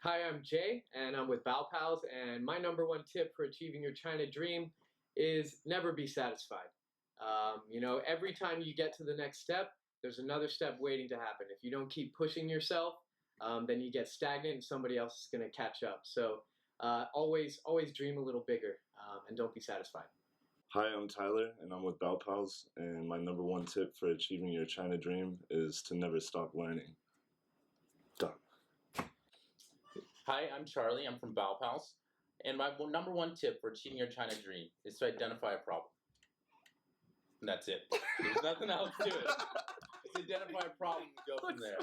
Hi, I'm Jay, and I'm with Baopals, and my number one tip for achieving your China dream is never be satisfied. Every time you get to the next step, there's another step waiting to happen. If you don't keep pushing yourself, then you get stagnant, and somebody else is going to catch up. So always dream a little bigger, and don't be satisfied. Hi, I'm Tyler, and I'm with Baopals, and my number one tip for achieving your China dream is to never stop learning. Done. Hi, I'm Charlie. I'm from Baopals. And my number one tip for achieving your China dream is to identify a problem. And that's it. There's nothing else to it. Just identify a problem and go from there.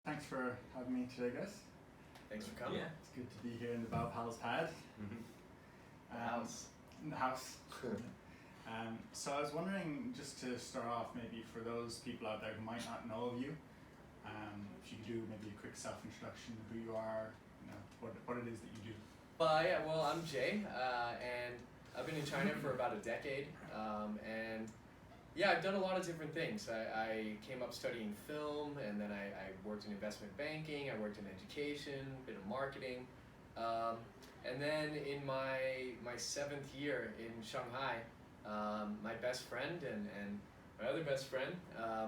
Thanks for having me today, guys. Thanks for coming. Yeah. It's good to be here in the Baopals pad. House. In the house. So I was wondering, just to start off, maybe for those people out there who might not know of you, if you could do maybe a quick self-introduction, who you are, what it is that you do. Well, I'm Jay, and I've been in China for about a decade, and I've done a lot of different things. I came up studying film, and then I worked in investment banking, I worked in education, a bit of marketing, and then in my 7th year in Shanghai, my best friend and my other best friend,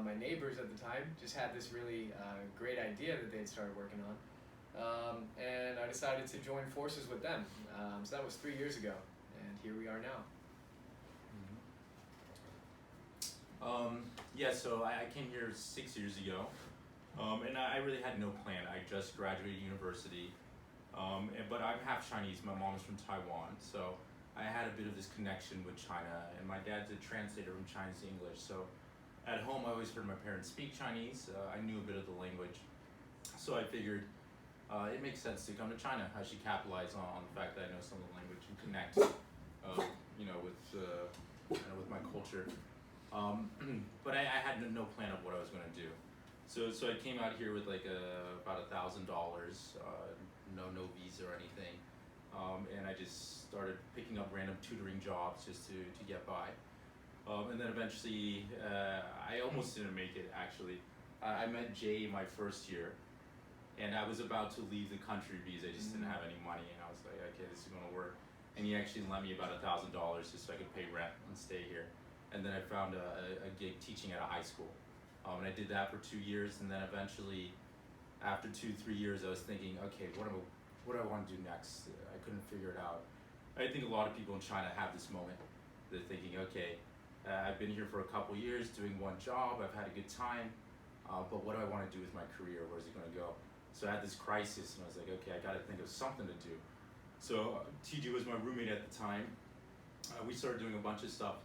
my neighbors at the time, just had this really great idea that they had started working on. And I decided to join forces with them. So that was 3 years ago, and here we are now. So I came here 6 years ago, and I really had no plan. I just graduated university, but I'm half Chinese. My mom is from Taiwan, so I had a bit of this connection with China, and my dad's a translator from Chinese to English. So at home, I always heard my parents speak Chinese. I knew a bit of the language, so I figured it makes sense to come to China. I should capitalize on the fact that I know some of the language and connect, with my culture. But I had no plan of what I was going to do. So I came out here with like about $1,000, no visa or anything, and I just started picking up random tutoring jobs just to get by. And then eventually, I almost didn't make it actually. I met Jay my first year, and I was about to leave the country because I just didn't have any money, and I was like, okay, this is going to work. And he actually lent me about $1,000 just so I could pay rent and stay here. And then I found a gig teaching at a high school. And I did that for 2 years, and then eventually, after 2-3 years, I was thinking, okay, what do I want to do next? I couldn't figure it out. I think a lot of people in China have this moment. They're thinking, okay, I've been here for a couple years doing one job, I've had a good time, but what do I want to do with my career? Where's it going to go? So I had this crisis, and I was like, okay, I got to think of something to do. So TJ was my roommate at the time. We started doing a bunch of stuff.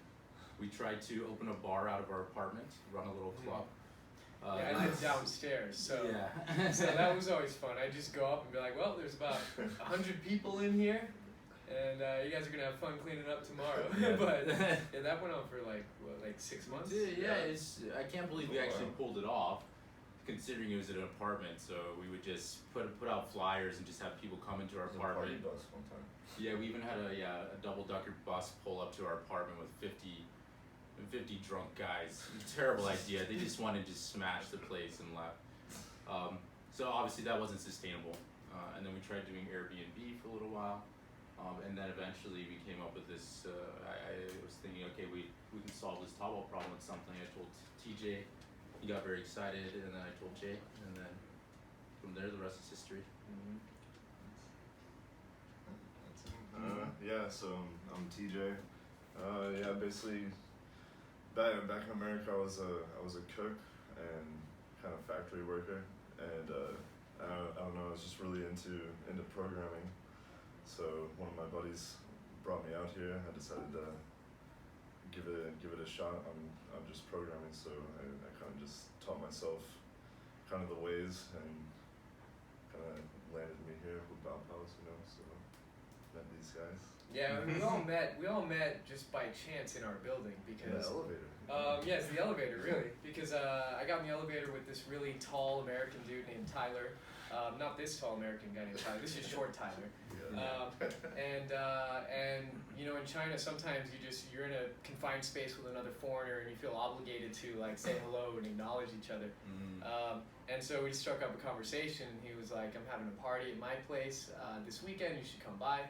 We tried to open a bar out of our apartment, run a little club. I live downstairs, so yeah. so that was always fun. I'd just go up and be like, well, there's about 100 people in here, and you guys are going to have fun cleaning up tomorrow. Yeah. But that went on for like 6 months? Yeah, I can't believe we actually pulled it off, considering it was an apartment. So we would just put out flyers and just have people come into our apartment. Party bus one time. Yeah, we even had a double-decker bus pull up to our apartment with 50 drunk guys. Terrible idea. They just wanted to smash the place and left. So obviously that wasn't sustainable. And then we tried doing Airbnb for a little while. And then eventually we came up with this, I was thinking, okay, we can solve this Taobao problem with something. I told TJ, he got very excited, and then I told Jay, and then from there the rest is history. So I'm TJ. Basically, back in America, I was a cook and kind of factory worker, and I don't know, I was just really into programming. So one of my buddies brought me out here. I decided to give it a shot. I'm just programming, so I kind of just taught myself kind of the ways, and kind of landed me here with Baopals, so met these guys. Yeah, we all met just by chance in our building because the elevator. It's the elevator, really, because I got in the elevator with this really tall American dude named Tyler. Not this tall American guy named Tyler. This is short Tyler. And in China sometimes you're in a confined space with another foreigner and you feel obligated to like say hello and acknowledge each other. And so we struck up a conversation, and he was like, I'm having a party at my place this weekend, you should come by.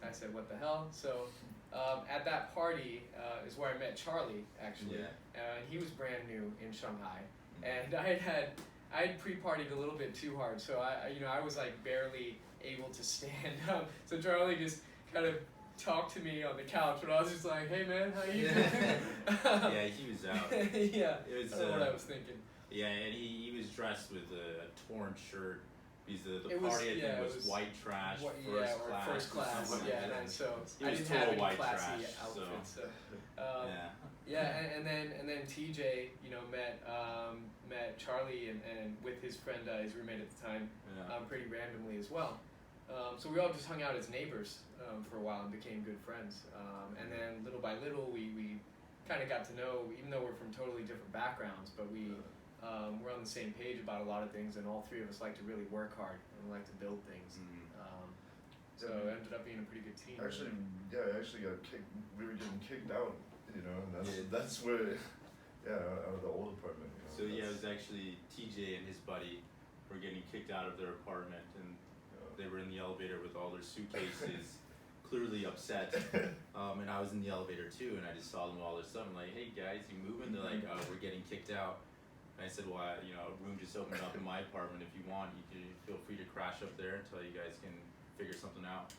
I said, what the hell? So at that party is where I met Charlie, actually. Yeah. He was brand new in Shanghai, and I had pre-partied a little bit too hard, so I was like barely able to stand up. So Charlie just kind of talked to me on the couch, and I was just like, hey man, how you doing? Yeah, he was out. Yeah, It was, that's what I was thinking. Yeah, and he was dressed with a torn shirt. Because the It was- party I think yeah, it was was white trash, What, first class. first class, or something yeah, like that. and so It I was didn't total have any white classy trash, outfits. So, Yeah. yeah, and then TJ, met Charlie and with his friend, his roommate at the time, Yeah. pretty randomly as well. So we all just hung out as neighbors for a while and became good friends. And then little by little, we kind of got to know, even though we're from totally different backgrounds, but we're on the same page about a lot of things, and all three of us like to really work hard and like to build things. So it ended up being a pretty good team. Actually, yeah, I actually got kicked. We were getting kicked out, and Yeah. that's where, out of the old apartment. So yeah, it was actually TJ and his buddy were getting kicked out of their apartment, and they were in the elevator with all their suitcases, clearly upset. And I was in the elevator too, and I just saw them all their stuff. I'm like, hey guys, you moving? They're like, oh, we're getting kicked out. And I said, well, a room just opened up in my apartment. If you want, you can feel free to crash up there until you guys can figure something out.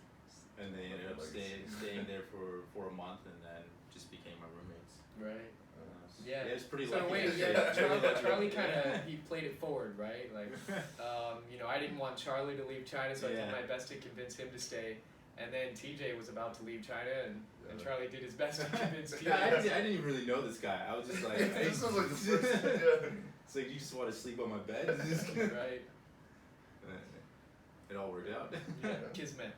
And they ended up staying there for a month, and then just became my roommates. Right. Yeah, Yeah. it was pretty So in a lucky. way, actually. yeah, Pretty lucky. Charlie kind of he played it forward, right? Like, I didn't want Charlie to leave China, so I did Yeah. my best to convince him to stay. And then TJ was about to leave China, and Yeah. Charlie did his best to convince TJ. Yeah, I didn't even really know this guy. I was just like, hey, This was like the first. Yeah. it's like, you just want to sleep on my bed? Right. It all worked out. Yeah. Kismet.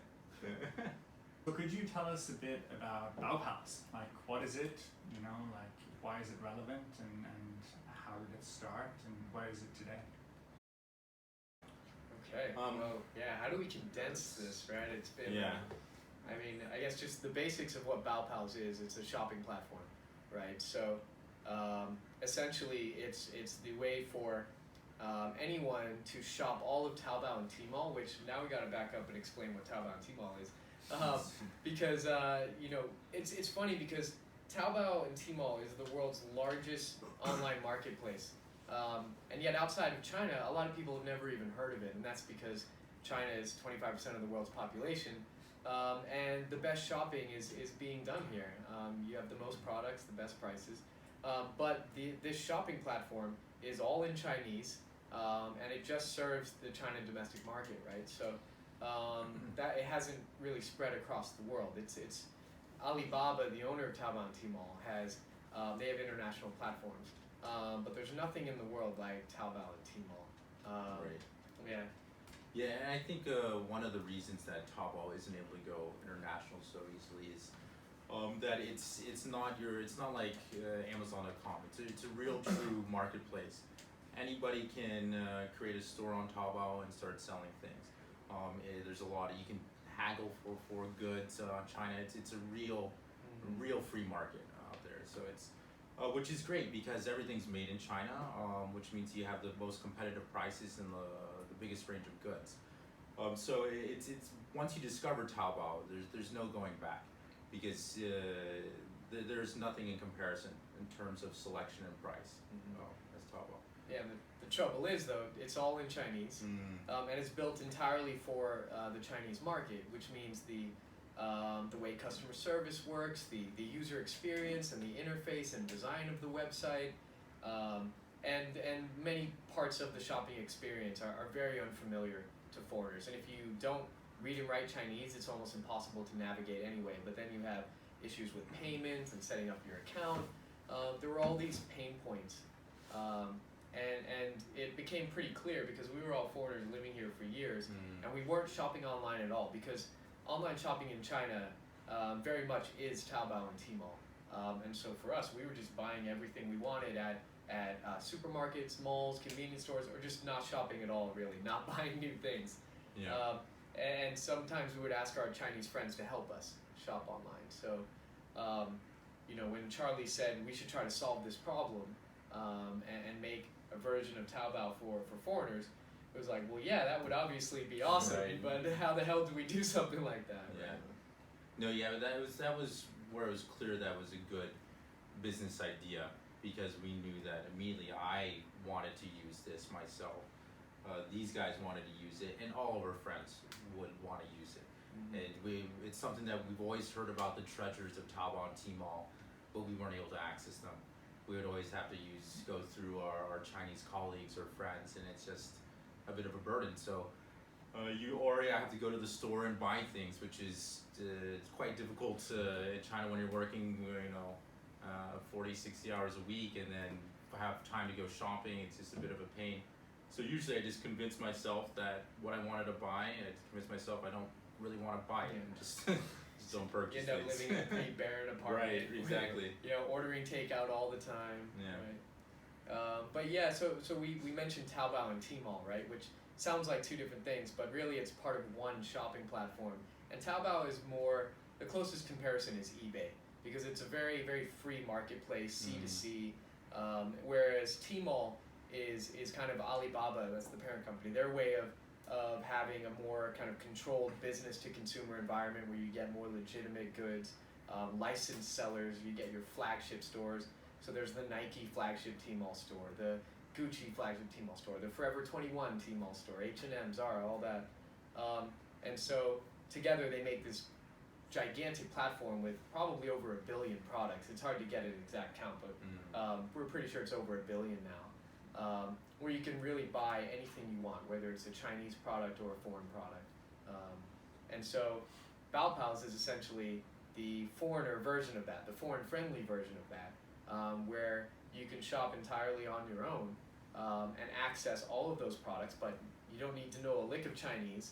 So could you tell us a bit about Baopals? Like, what is it? Like, why is it relevant, and how did it start, and where is it today? Okay. Um, well, yeah. How do we condense this, right? It's been. Yeah. I mean, I guess just the basics of what Baopals is. It's a shopping platform, right? So, essentially, it's the way for anyone to shop all of Taobao and Tmall. Which now we got to back up and explain what Taobao and Tmall is, because it's funny because Taobao and Tmall is the world's largest online marketplace. And yet outside of China, a lot of people have never even heard of it, and that's because China is 25% of the world's population, and the best shopping is being done here. You have the most products, the best prices, but this shopping platform is all in Chinese, and it just serves the China domestic market, right? So that it hasn't really spread across the world. It's Alibaba, the owner of Taobao and Tmall, they have international platforms. But there's nothing in the world like Taobao and Tmall. Right. Yeah. Yeah, and I think one of the reasons that Taobao isn't able to go international so easily is that it's not like Amazon.com. It's a real true marketplace. Anybody can create a store on Taobao and start selling things. There's a lot you can haggle for goods on China. It's a real free market out there. So it's which is great because everything's made in China, which means you have the most competitive prices and the biggest range of goods. So it's once you discover Taobao, there's no going back because there's nothing in comparison in terms of selection and price as Taobao. Yeah. The trouble is though, it's all in Chinese, and it's built entirely for the Chinese market, which means the way customer service works, the user experience and the interface and design of the website, and many parts of the shopping experience are very unfamiliar to foreigners. And if you don't read and write Chinese, it's almost impossible to navigate anyway. But then you have issues with payments and setting up your account. There were all these pain points. And it became pretty clear because we were all foreigners living here for years, and we weren't shopping online at all because online shopping in China very much is Taobao and Tmall. And so for us, we were just buying everything we wanted at supermarkets, malls, convenience stores, or just not shopping at all, really, not buying new things. Yeah. And sometimes we would ask our Chinese friends to help us shop online. So, when Charlie said we should try to solve this problem and make a version of Taobao for foreigners, it was like, well, yeah, that would obviously be awesome, Right. but how the hell do we do something like that? Yeah. No, yeah, but that was where it was clear that was a good business idea, because we knew that immediately I wanted to use this myself. These guys wanted to use it, and all of our friends would want to use it. And it's something that we've always heard about, the treasures of Taobao and Tmall, but we weren't able to access them. We would always have to go through our Chinese colleagues or friends, and it's just a bit of a burden. So you already have to go to the store and buy things, which is it's quite difficult in China when you're working, 40, 60 hours a week, and then have time to go shopping. It's just a bit of a pain. So usually I just convince myself that what I wanted to buy, and I convince myself I don't really want to buy it, and just don't purchase You end up things. living in a pretty barren apartment. Right, exactly. Ordering takeout all the time. Yeah. Right? But yeah, so we mentioned Taobao and Tmall, right? Which sounds like two different things, but really it's part of one shopping platform. And Taobao is more, the closest comparison is eBay, because it's a very, very free marketplace, C2C, whereas Tmall is kind of Alibaba, that's the parent company, their way of having a more kind of controlled business to consumer environment where you get more legitimate goods, licensed sellers, you get your flagship stores. So there's the Nike flagship Tmall store, the Gucci flagship Tmall store, the Forever 21 Tmall store, H&M, Zara, all that. And so together they make this gigantic platform with probably over 1 billion products. It's hard to get an exact count, but we're pretty sure it's over 1 billion now, where you can really buy anything you want, whether it's a Chinese product or a foreign product. And so Baopals is essentially the foreigner version of that, the foreign-friendly version of that, where you can shop entirely on your own and access all of those products, but you don't need to know a lick of Chinese.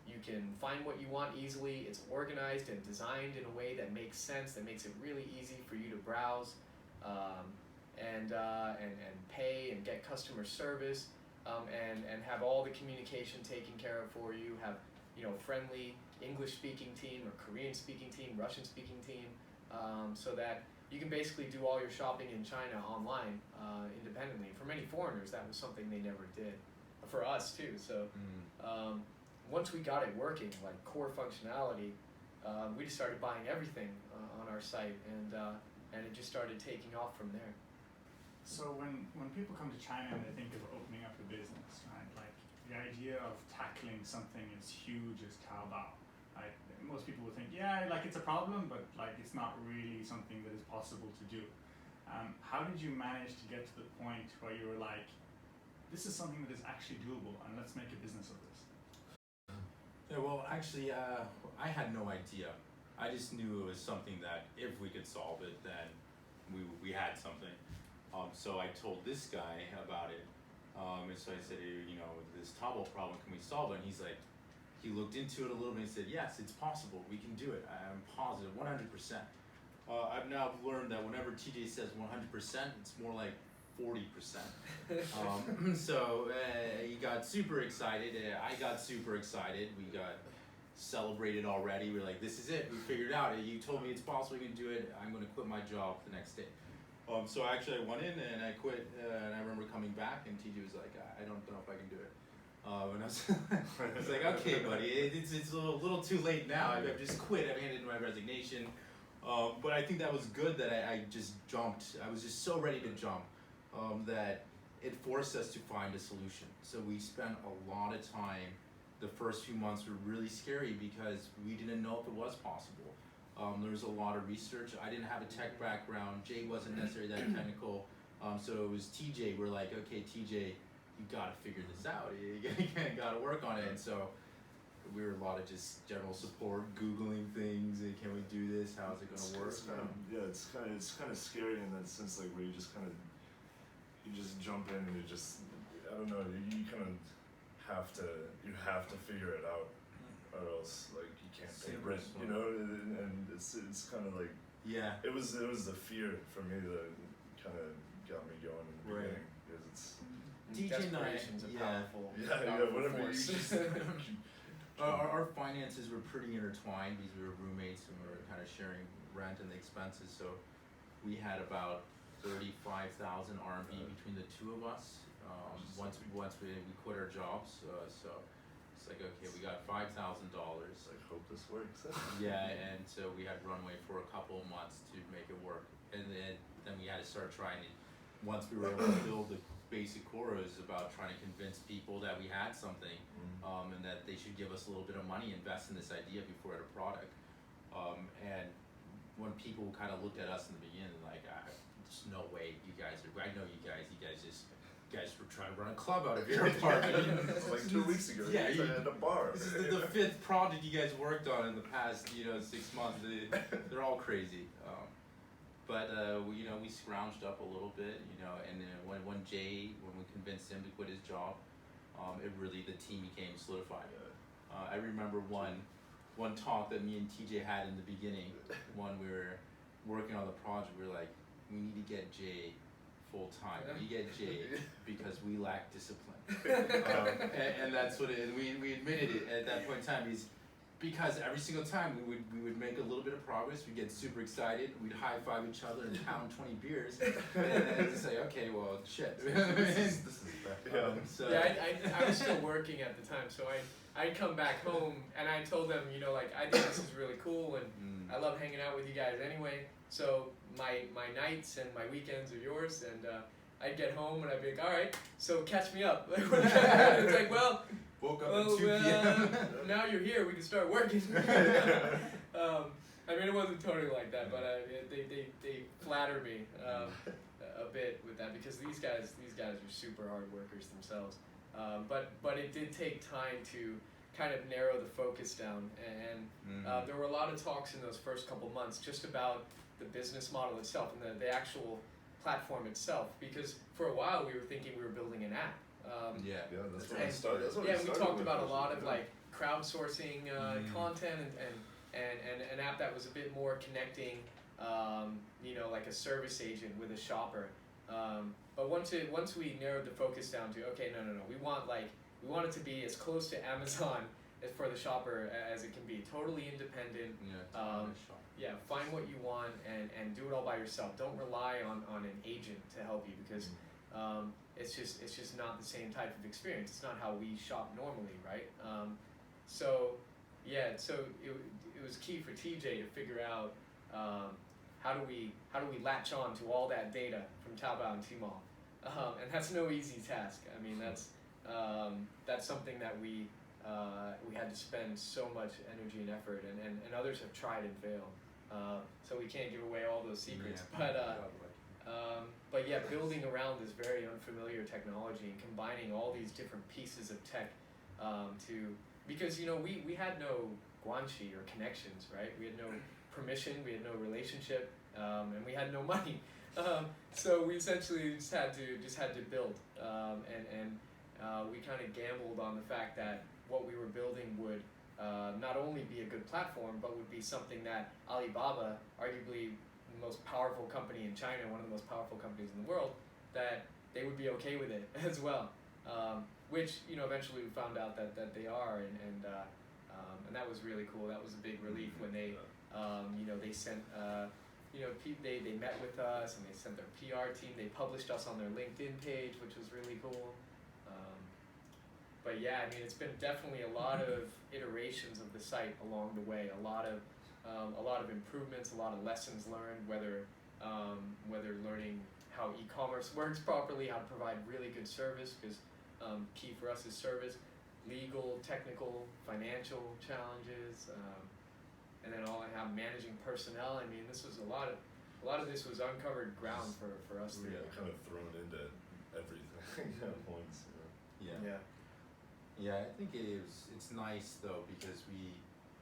You can find what you want easily. It's organized and designed in a way that makes sense, that makes it really easy for you to browse and pay and get customer service, and have all the communication taken care of for you. Have friendly English-speaking team or Korean-speaking team, Russian-speaking team, so that you can basically do all your shopping in China online independently. For many foreigners, that was something they never did. For us too. So once we got it working, like core functionality, we just started buying everything on our site, and it just started taking off from there. So when people come to China and they think of opening up a business, right? Like the idea of tackling something as huge as Taobao, right? Most people would think, yeah, like it's a problem, but like it's not really something that is possible to do. How did you manage to get to the point where you were like, this is something that is actually doable, and let's make a business of this? Yeah, well, actually, I had no idea. I just knew it was something that if we could solve it, then we had something. So I told this guy about it, and so I said, this Taobao problem, can we solve it? And he's like, he looked into it a little bit and said, yes, it's possible, we can do it. I'm positive, 100%. I've now learned that whenever TJ says 100%, it's more like 40%. So he got super excited. I got super excited. We got celebrated already. We're like, this is it. We figured it out. You told me it's possible. We can do it. I'm going to quit my job the next day. So actually I went in and I quit. And I remember coming back and TJ was like, I don't know if I can do it. And I was like, okay, buddy, it's a little too late now. I've just quit. I've handed in my resignation. But I think that was good that I just jumped. I was just so ready to jump. That it forced us to find a solution. So we spent a lot of time. The first few months were really scary because we didn't know if it was possible. There was a lot of research. I didn't have a tech background. Jay wasn't necessarily that technical. So it was TJ. We're like, okay, TJ, you gotta figure this out. You gotta work on it. And so we were a lot of just general support, Googling things. Can we do this? How's it gonna work? It's kind of scary in that sense, like where you just jump in and you just, I don't know, you kind of have to figure it out, or else like you can't pay rent, and it's kind of like, yeah, it was the fear for me that kind of got me going in the beginning, because it's Desperation's a powerful, whatever force. you just our finances were pretty intertwined because we were roommates and we were kind of sharing rent and the expenses. So we had about 35,000 RMB between the two of us. Once we quit our jobs, so it's like, okay, we got $5,000. I hope this works. Yeah, and so we had runway for a couple of months to make it work, and then we had to start trying to. Once we were able to build the basic core, it was about trying to convince people that we had something, and that they should give us a little bit of money, invest in this idea before we had a product. And when people kind of looked at us in the beginning, like, there's no way you guys are. I know you guys were trying to run a club out of your apartment. Like 2 weeks ago, Yeah, you at a bar. This is the fifth project you guys worked on in the past, 6 months. They're all crazy. But we scrounged up a little bit, and then when we convinced him to quit his job, the team became solidified. I remember one talk that me and TJ had in the beginning when we were working on the project. We were like, we need to get Jay full time. We get Jay because we lack discipline, and that's what it is. We admitted it at that point in time. Because every single time we would make a little bit of progress, we'd get super excited, we'd high five each other and pound 20 beers, and then say, okay, well, shit. This is bad. I was still working at the time, so I'd come back home and I told them, I think this is really cool and I love hanging out with you guys anyway. So my nights and my weekends are yours, and I'd get home and I'd be like, all right, so catch me up. It's like, well. Woke up at 2 p.m. Now you're here, we can start working. It wasn't totally like that, but they flatter me a bit with that, because these guys are super hard workers themselves. But it did take time to kind of narrow the focus down, and there were a lot of talks in those first couple months just about the business model itself and the actual platform itself, because for a while we were thinking we were building an app. That's when it started. We talked about a lot of like crowdsourcing content and an app that was a bit more connecting, like a service agent with a shopper. But once we narrowed the focus down to, okay, no, we want it to be as close to Amazon as for the shopper as it can be, totally independent. Find what you want and do it all by yourself. Don't rely on an agent to help you, because it's just not the same type of experience. It's not how we shop normally, right? So it was key for TJ to figure out how do we latch on to all that data from Taobao and Tmall, and that's no easy task. That's something that we had to spend so much energy and effort, and others have tried and failed. So we can't give away all those secrets, but building around this very unfamiliar technology and combining all these different pieces of tech because we had no guanxi or connections, right? We had no permission, we had no relationship, and we had no money. So we essentially just had to build, and we kind of gambled on the fact that what we were building would not only be a good platform, but would be something that Alibaba, arguably the most powerful company in China, one of the most powerful companies in the world, that they would be okay with it as well. Which eventually we found out that they are, and that was really cool. That was a big relief when they they sent they met with us, and they sent their PR team. They published us on their LinkedIn page, which was really cool. But it's been definitely a lot of iterations of the site along the way. A lot of improvements, a lot of lessons learned, whether learning how e-commerce works properly, how to provide really good service, because key for us is service, legal, technical, financial challenges, and then managing personnel. This was a lot of this was uncovered ground for us. Kind of thrown into everything at points. I think it's nice though, because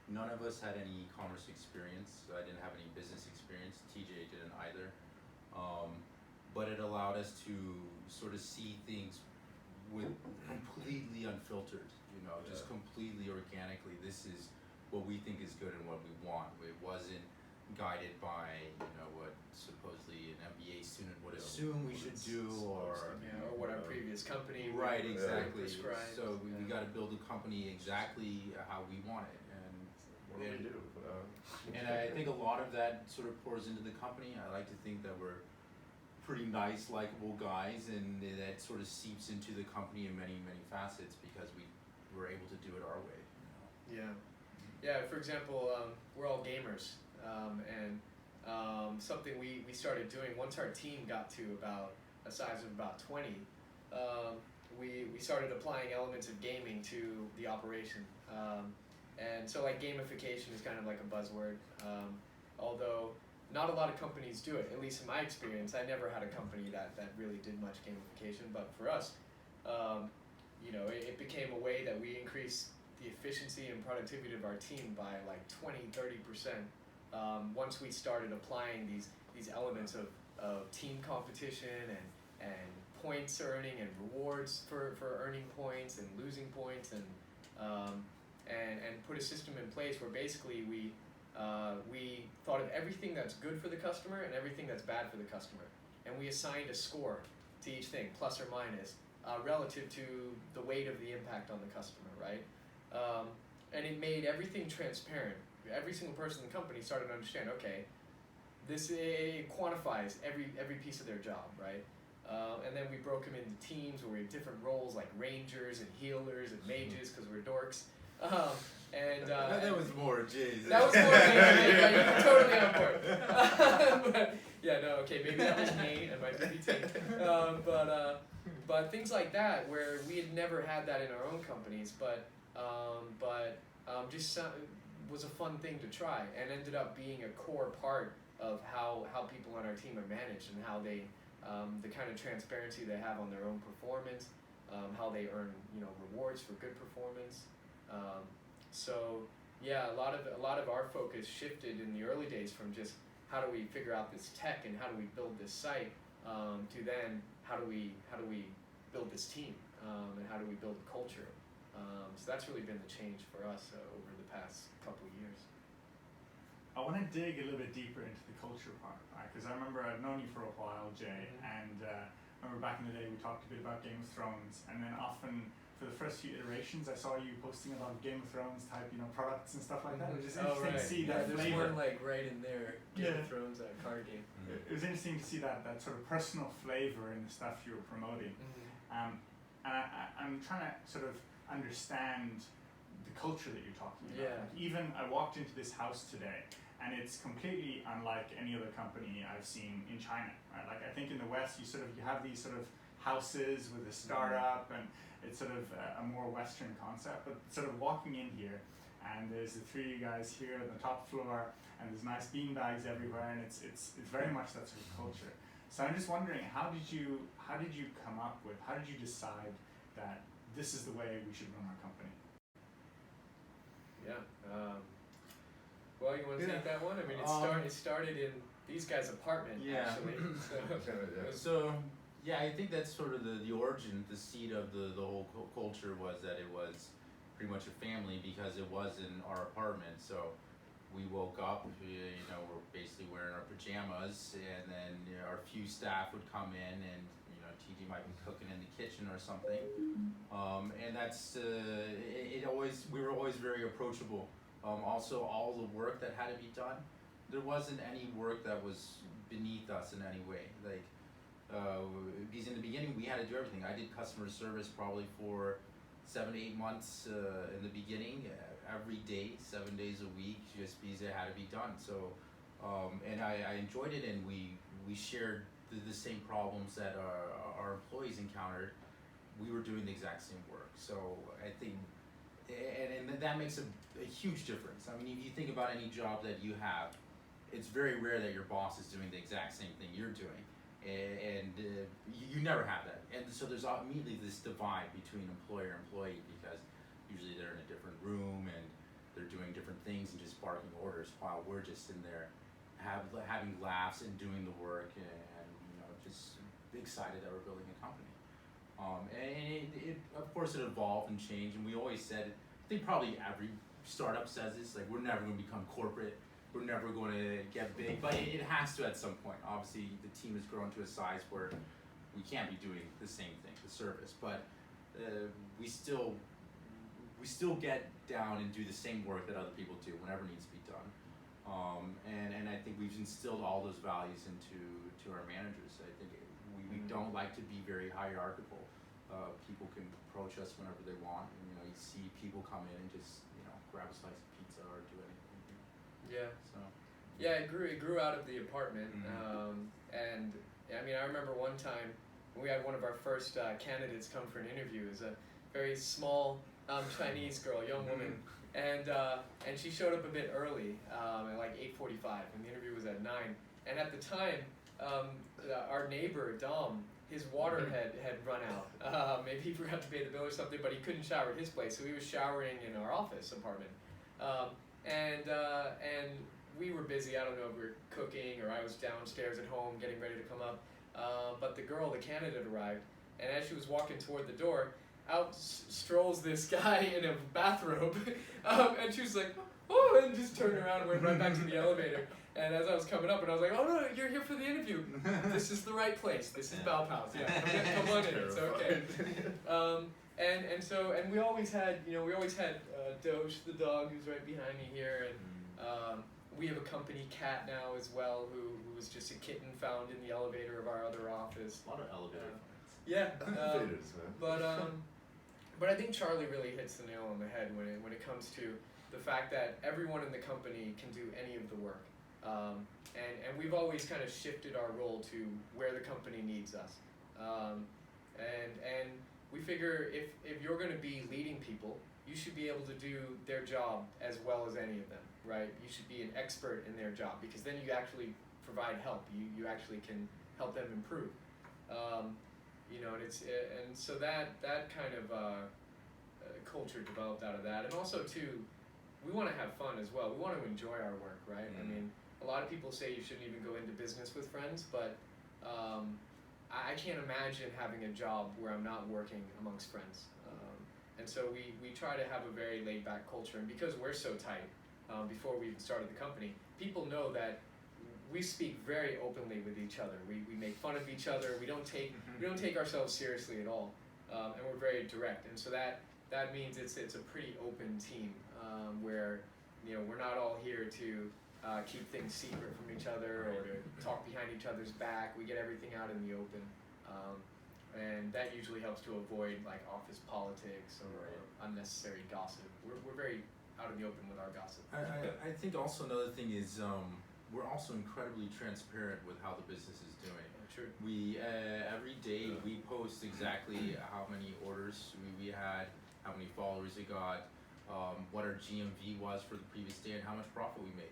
none of us had any e-commerce experience. I didn't have any business experience. TJ didn't either. But it allowed us to sort of see things with completely unfiltered, just completely organically. This is what we think is good and what we want. It wasn't guided by, what supposedly an MBA student would assume we should do, or what our previous company right, exactly. prescribed. So we got to build a company exactly how we want it, and what do we do? And I think a lot of that sort of pours into the company. I like to think that we're pretty nice, likable guys, and that sort of seeps into the company in many, many facets because we were able to do it our way. You know? Yeah. For example, we're all gamers, and something we started doing once our team got to about a size of about 20, we started applying elements of gaming to the operation. And so like gamification is kind of like a buzzword, although not a lot of companies do it, at least in my experience. I never had a company that really did much gamification, but for us, it became a way that we increased the efficiency and productivity of our team by like 20-30%. Once we started applying these elements of team competition and points earning and rewards for earning points and losing points and put a system in place where basically we thought of everything that's good for the customer and everything that's bad for the customer, and we assigned a score to each thing, plus or minus, relative to the weight of the impact on the customer, right? And it made everything transparent. Every single person in the company started to understand, okay, it quantifies every piece of their job, right? And then we broke them into teams where we had different roles like rangers and healers and mages because we're dorks. That was more Jay's. That was more me. Yeah, you were totally on board. But yeah, no, okay, maybe that was me and my baby team. But things like that where we had never had that in our own companies, but just was a fun thing to try and ended up being a core part of how people on our team are managed and how they the kind of transparency they have on their own performance, how they earn rewards for good performance. So yeah, a lot of our focus shifted in the early days from just how do we figure out this tech and how do we build this site to then how do we build this team and how do we build a culture. So that's really been the change for us over the past couple of years. I want to dig a little bit deeper into the culture part, right? Because I remember I'd known you for a while, Jay, and I remember back in the day we talked a bit about Game of Thrones, and then often for the first few iterations I saw you posting a lot of Game of Thrones type, products and stuff like that. It was just interesting to see that there's flavor. one like right in there, Game of Thrones, a card game. It was interesting to see that sort of personal flavor in the stuff you were promoting. And I'm trying to sort of understand the culture that you're talking about. Yeah. Like even I walked into this house today, and it's completely unlike any other company I've seen in China. Right? Like I think in the West, you have these sort of houses with a startup, and it's sort of a more Western concept. But sort of walking in here, and there's the three of you guys here on the top floor, and there's nice beanbags everywhere, and it's very much that sort of culture. So I'm just wondering, how did you decide that this is the way we should run our company? Yeah. Well, you want to take that one? I mean, it started in these guys' apartment, actually. So, yeah, I think that's sort of the origin, the seed of the whole culture was that it was pretty much a family because it was in our apartment. So we woke up, we're basically wearing our pajamas, and then our few staff would come in, and TG might be cooking in the kitchen or something, and that's we were always very approachable. Also, all the work that had to be done, there wasn't any work that was beneath us in any way. Like because in the beginning we had to do everything. I did customer service probably for 7 to 8 months in the beginning, every day, 7 days a week, just because it had to be done. So, and I enjoyed it, and we shared the same problems that our employees encountered. We were doing the exact same work. So I think, and that makes a huge difference. I mean, if you think about any job that you have, it's very rare that your boss is doing the exact same thing you're doing. And you never have that. And so there's immediately this divide between employer and employee because usually they're in a different room and they're doing different things and just barking orders while we're just in there having laughs and doing the work and just excited that we're building a company. And it of course it evolved and changed, and we always said, I think probably every startup says this, like we're never going to become corporate. We're never going to get big, but it has to at some point. Obviously, the team has grown to a size where we can't be doing the same thing, the service, but we still get down and do the same work that other people do whenever it needs to be done. And I think we've instilled all those values into our managers. I think we don't like to be very hierarchical. People can approach us whenever they want. And, you know, you see people come in and just, you know, grab a slice of pizza or do anything. Yeah. So. Yeah, it grew out of the apartment, and I mean, I remember one time when we had one of our first candidates come for an interview. It was a very small Chinese girl, young woman, and she showed up a bit early, at like 8:45, and the interview was at 9. And at the time, our neighbor Dom, his water had run out. Maybe he forgot to pay the bill or something, but he couldn't shower at his place, so he was showering in our office apartment, and we were busy. I don't know if we were cooking or I was downstairs at home getting ready to come up. But the candidate arrived, and as she was walking toward the door, out strolls this guy in a bathrobe, and she was like, oh, and just turned around and went right back to the elevator. And as I was coming up, and I was like, oh no, you're here for the interview. This is the right place. This is Baopals. Yeah, come on in. It's okay. And we always had, Doge, the dog, who's right behind me here, and we have a company cat now as well, who was just a kitten found in the elevator of our other office. A lot of elevator. Yeah. Elevators, man. But I think Charlie really hits the nail on the head when it comes to the fact that everyone in the company can do any of the work. And we've always kind of shifted our role to where the company needs us. And we figure if you're going to be leading people, you should be able to do their job as well as any of them, right? You should be an expert in their job, because then you actually provide help. You actually can help them improve. And so that kind of culture developed out of that. And also too, we want to have fun as well. We want to enjoy our work, right? I mean, a lot of people say you shouldn't even go into business with friends, but I can't imagine having a job where I'm not working amongst friends. And so we try to have a very laid-back culture, and because we're so tight, before we even started the company, people know that we speak very openly with each other. We make fun of each other. We don't take ourselves seriously at all, and we're very direct. And so that means it's a pretty open team, where we're not all here to keep things secret from each other or to talk behind each other's back. We get everything out in the open. And that usually helps to avoid like office politics or unnecessary gossip. We're very out in the open with our gossip. I think also another thing is we're also incredibly transparent with how the business is doing. True. We every day we post exactly how many orders we had, how many followers we got, what our GMV was for the previous day, and how much profit we made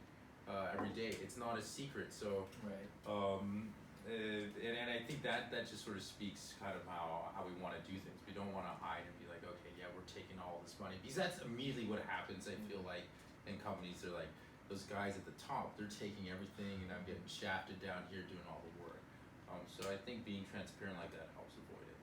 every day. It's not a secret. So. Right. And I think that just sort of speaks kind of how we want to do things. We don't want to hide and be like, okay, yeah, we're taking all this money, because that's immediately what happens. I feel like in companies, they're like, those guys at the top, they're taking everything, and I'm getting shafted down here doing all the work. So I think being transparent like that helps avoid it.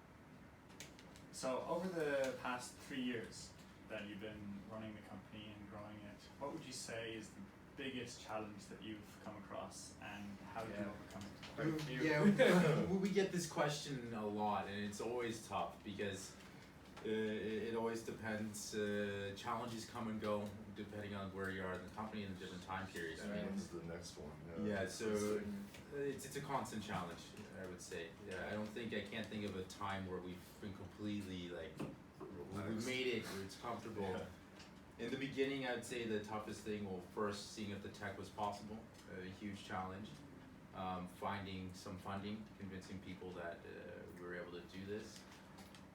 So over the past 3 years that you've been running the company and growing it, what would you say is the biggest challenge that you've come across, and how did you overcome it? Yeah, we get this question a lot, and it's always tough because it always depends. Challenges come and go depending on where you are in the company and the different time periods. I mean, what's the next one? Yeah, so it's a constant challenge, I would say. Yeah, I can't think of a time where we've been completely like we made it, where it's comfortable. Yeah. In the beginning, I'd say the toughest thing, first seeing if the tech was possible, a huge challenge. Finding some funding, convincing people that we were able to do this.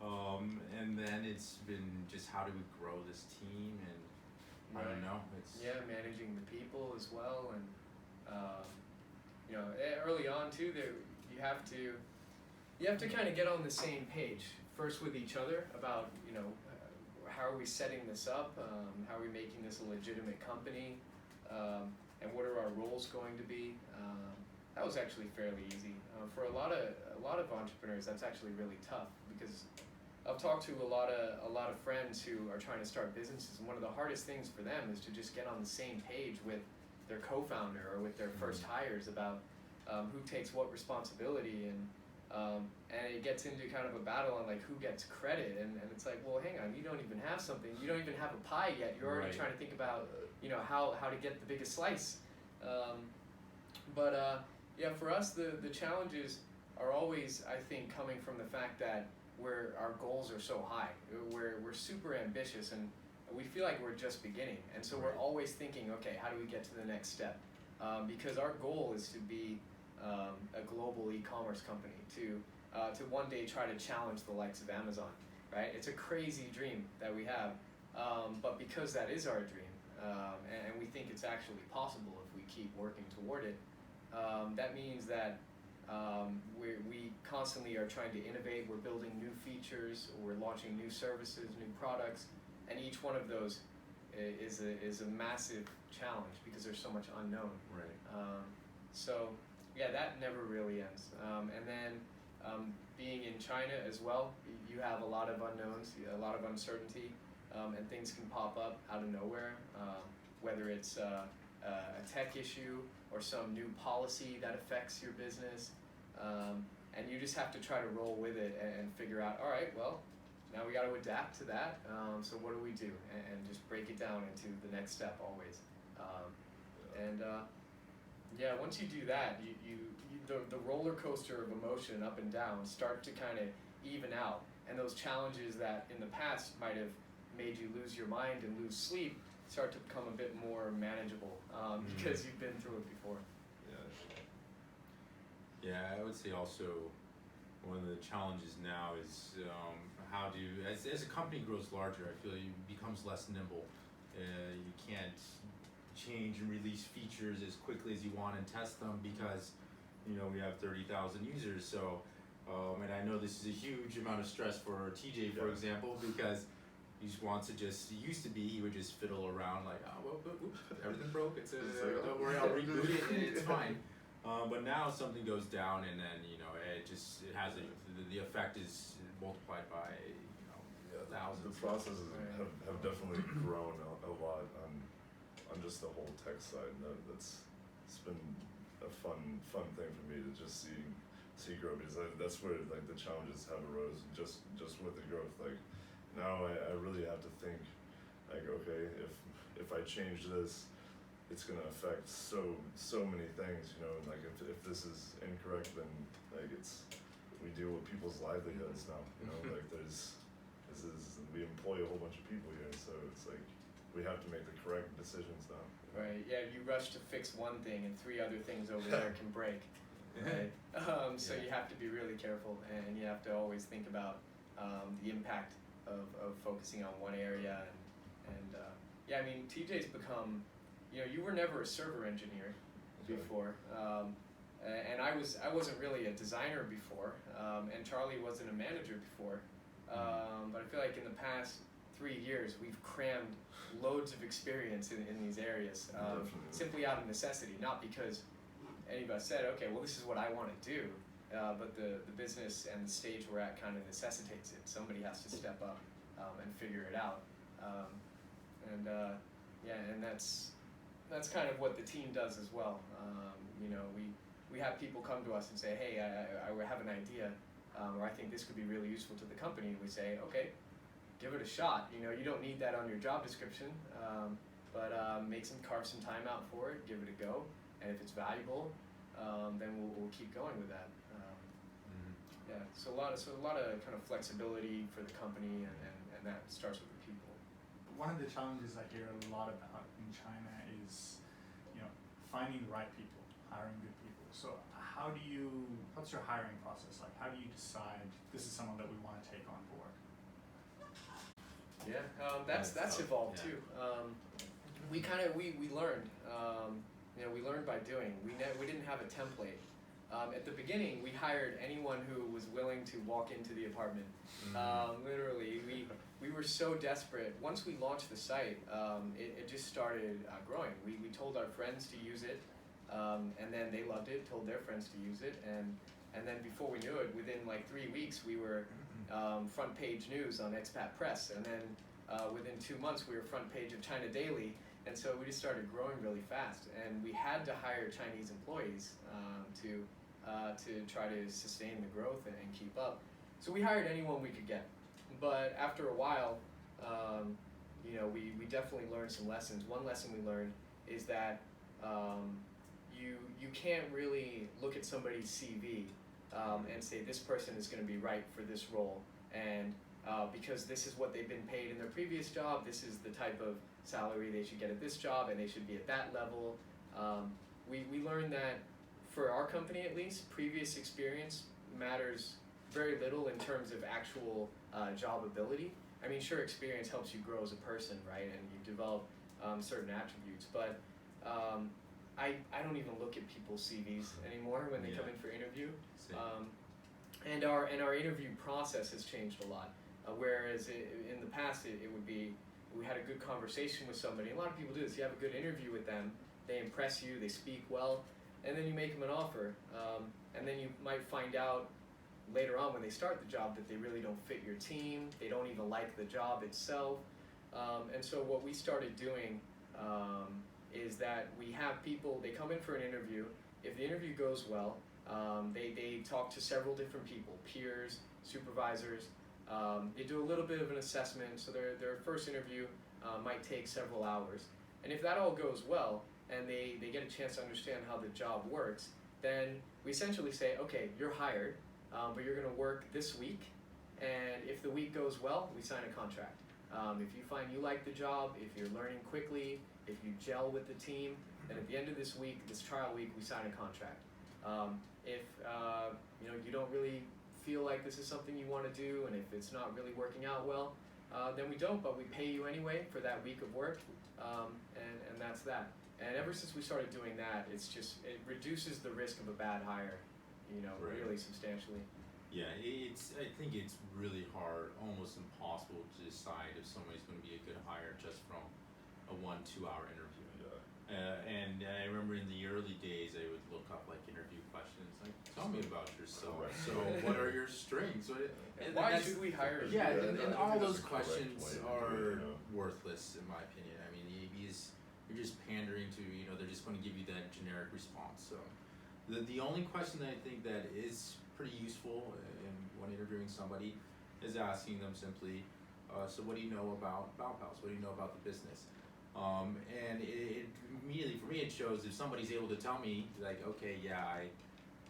And then it's been just how do we grow this team, and I don't know. Managing the people as well, and early on too, you have to kind of get on the same page first with each other about how are we setting this up, how are we making this a legitimate company, and what are our roles going to be. That was actually fairly easy. For a lot of entrepreneurs, that's actually really tough, because I've talked to a lot of friends who are trying to start businesses, and one of the hardest things for them is to just get on the same page with their co-founder or with their first hires about who takes what responsibility, and it gets into kind of a battle on like who gets credit, and it's like, well, hang on, you don't even have something, you don't even have a pie yet, you're already trying to think about how to get the biggest slice. Yeah, for us, the challenges are always, I think, coming from the fact that our goals are so high. We're super ambitious, and we feel like we're just beginning. And so we're always thinking, okay, how do we get to the next step? Because our goal is to be a global e-commerce company, to one day try to challenge the likes of Amazon, right? It's a crazy dream that we have, but because that is our dream, and we think it's actually possible if we keep working toward it, that means that we constantly are trying to innovate. We're building new features, we're launching new services, new products, and each one of those is a massive challenge because there's so much unknown. Right. So yeah, that never really ends. And then being in China as well, you have a lot of unknowns, a lot of uncertainty, and things can pop up out of nowhere, whether it's a tech issue or some new policy that affects your business, and you just have to try to roll with it and figure out, all right, well, now we got to adapt to that, so what do we do? And just break it down into the next step always. Yeah, once you do that, the roller coaster of emotion up and down start to kind of even out, and those challenges that in the past might have made you lose your mind and lose sleep start to become a bit more manageable because you've been through it before. Yeah, I would say also one of the challenges now is how do you, as a company grows larger, I feel it becomes less nimble. You can't change and release features as quickly as you want and test them because we have 30,000 users. So, and I know this is a huge amount of stress for TJ, for example, because he just wants to he used to be, he would just fiddle around like, oh, well, oops, everything broke, don't worry, I'll reboot it and it's fine. But now something goes down and then, it has the effect is multiplied by, thousands. The processes have definitely grown a lot on just the whole tech side. It's been a fun thing for me to just see grow, because that's where like the challenges have arose just with the growth. Like now I really have to think like, okay, if I change this, it's gonna affect so many things, like if this is incorrect, then like we deal with people's livelihoods now, like we employ a whole bunch of people here, so it's like we have to make the correct decisions now. Right, yeah, you rush to fix one thing and 3 other things over there can break. Right? So you have to be really careful, and you have to always think about the impact of focusing on one area. And yeah, I mean, TJ's become, you were never a server engineer before, and I wasn't really a designer before, and Charlie wasn't a manager before, but I feel like in the past 3 years we've crammed loads of experience in these areas, simply out of necessity, not because any of us said, okay, well, this is what I want to do, but the business and the stage we're at kind of necessitates it. Somebody has to step up and figure it out, and that's kind of what the team does as well. We have people come to us and say, hey, I have an idea, or I think this could be really useful to the company, and we say, okay, give it a shot. You don't need that on your job description, but carve some time out for it, give it a go, and if it's valuable, then we'll keep going with that. Yeah, so a lot of kind of flexibility for the company, and that starts with the people. One of the challenges I hear a lot about in China is, finding the right people, hiring good people. So what's your hiring process like? How do you decide this is someone that we want to take on board? Yeah, that's evolved too. We learned, we learned by doing. We didn't have a template. At the beginning, we hired anyone who was willing to walk into the apartment. Literally, we were so desperate. Once we launched the site, it just started growing. We told our friends to use it, and then they loved it, told their friends to use it, and then before we knew it, within like 3 weeks, we were front page news on Expat Press, and then within 2 months, we were front page of China Daily, and so we just started growing really fast, and we had to hire Chinese employees to try to sustain the growth and keep up. So we hired anyone we could get, but after a while, we definitely learned some lessons. One lesson we learned is that you can't really look at somebody's CV and say this person is going to be right for this role, and because this is what they've been paid in their previous job, this is the type of salary they should get at this job, and they should be at that level. We learned that for our company at least, previous experience matters very little in terms of actual job ability. I mean, sure, experience helps you grow as a person, right, and you develop certain attributes, but I don't even look at people's CVs anymore when they come in for interview. And our interview process has changed a lot. Whereas in the past it would be, we had a good conversation with somebody. A lot of people do this. You have a good interview with them, they impress you, they speak well, and then you make them an offer. And then you might find out later on when they start the job that they really don't fit your team, they don't even like the job itself. And so what we started doing is that we have people, they come in for an interview. If the interview goes well, they talk to several different people, peers, supervisors. They do a little bit of an assessment, so their first interview might take several hours. And if that all goes well, and they get a chance to understand how the job works, then we essentially say, okay, you're hired, but you're going to work this week, and if the week goes well, we sign a contract. If you find you like the job, if you're learning quickly, if you gel with the team, then at the end of this week, this trial week, we sign a contract. If you don't really feel like this is something you want to do, and if it's not really working out well, then we don't, but we pay you anyway for that week of work, and that's that. And ever since we started doing that, it reduces the risk of a bad hire, really substantially. Yeah, I think it's really hard, almost impossible to decide if somebody's going to be a good hire just from a 1-2 hour interview. And I remember in the early days, I would look up like interview questions, like, tell me about yourself. So what are your strengths? And why should we hire you? Yeah, and all those that's a correct questions way to are do it, worthless in my opinion. I mean, you're just pandering to, they're just going to give you that generic response. So the only question that I think that is pretty useful when interviewing somebody is asking them simply, so what do you know about Baopals? What do you know about the business? And it immediately, for me, it shows if somebody's able to tell me, like, okay, yeah,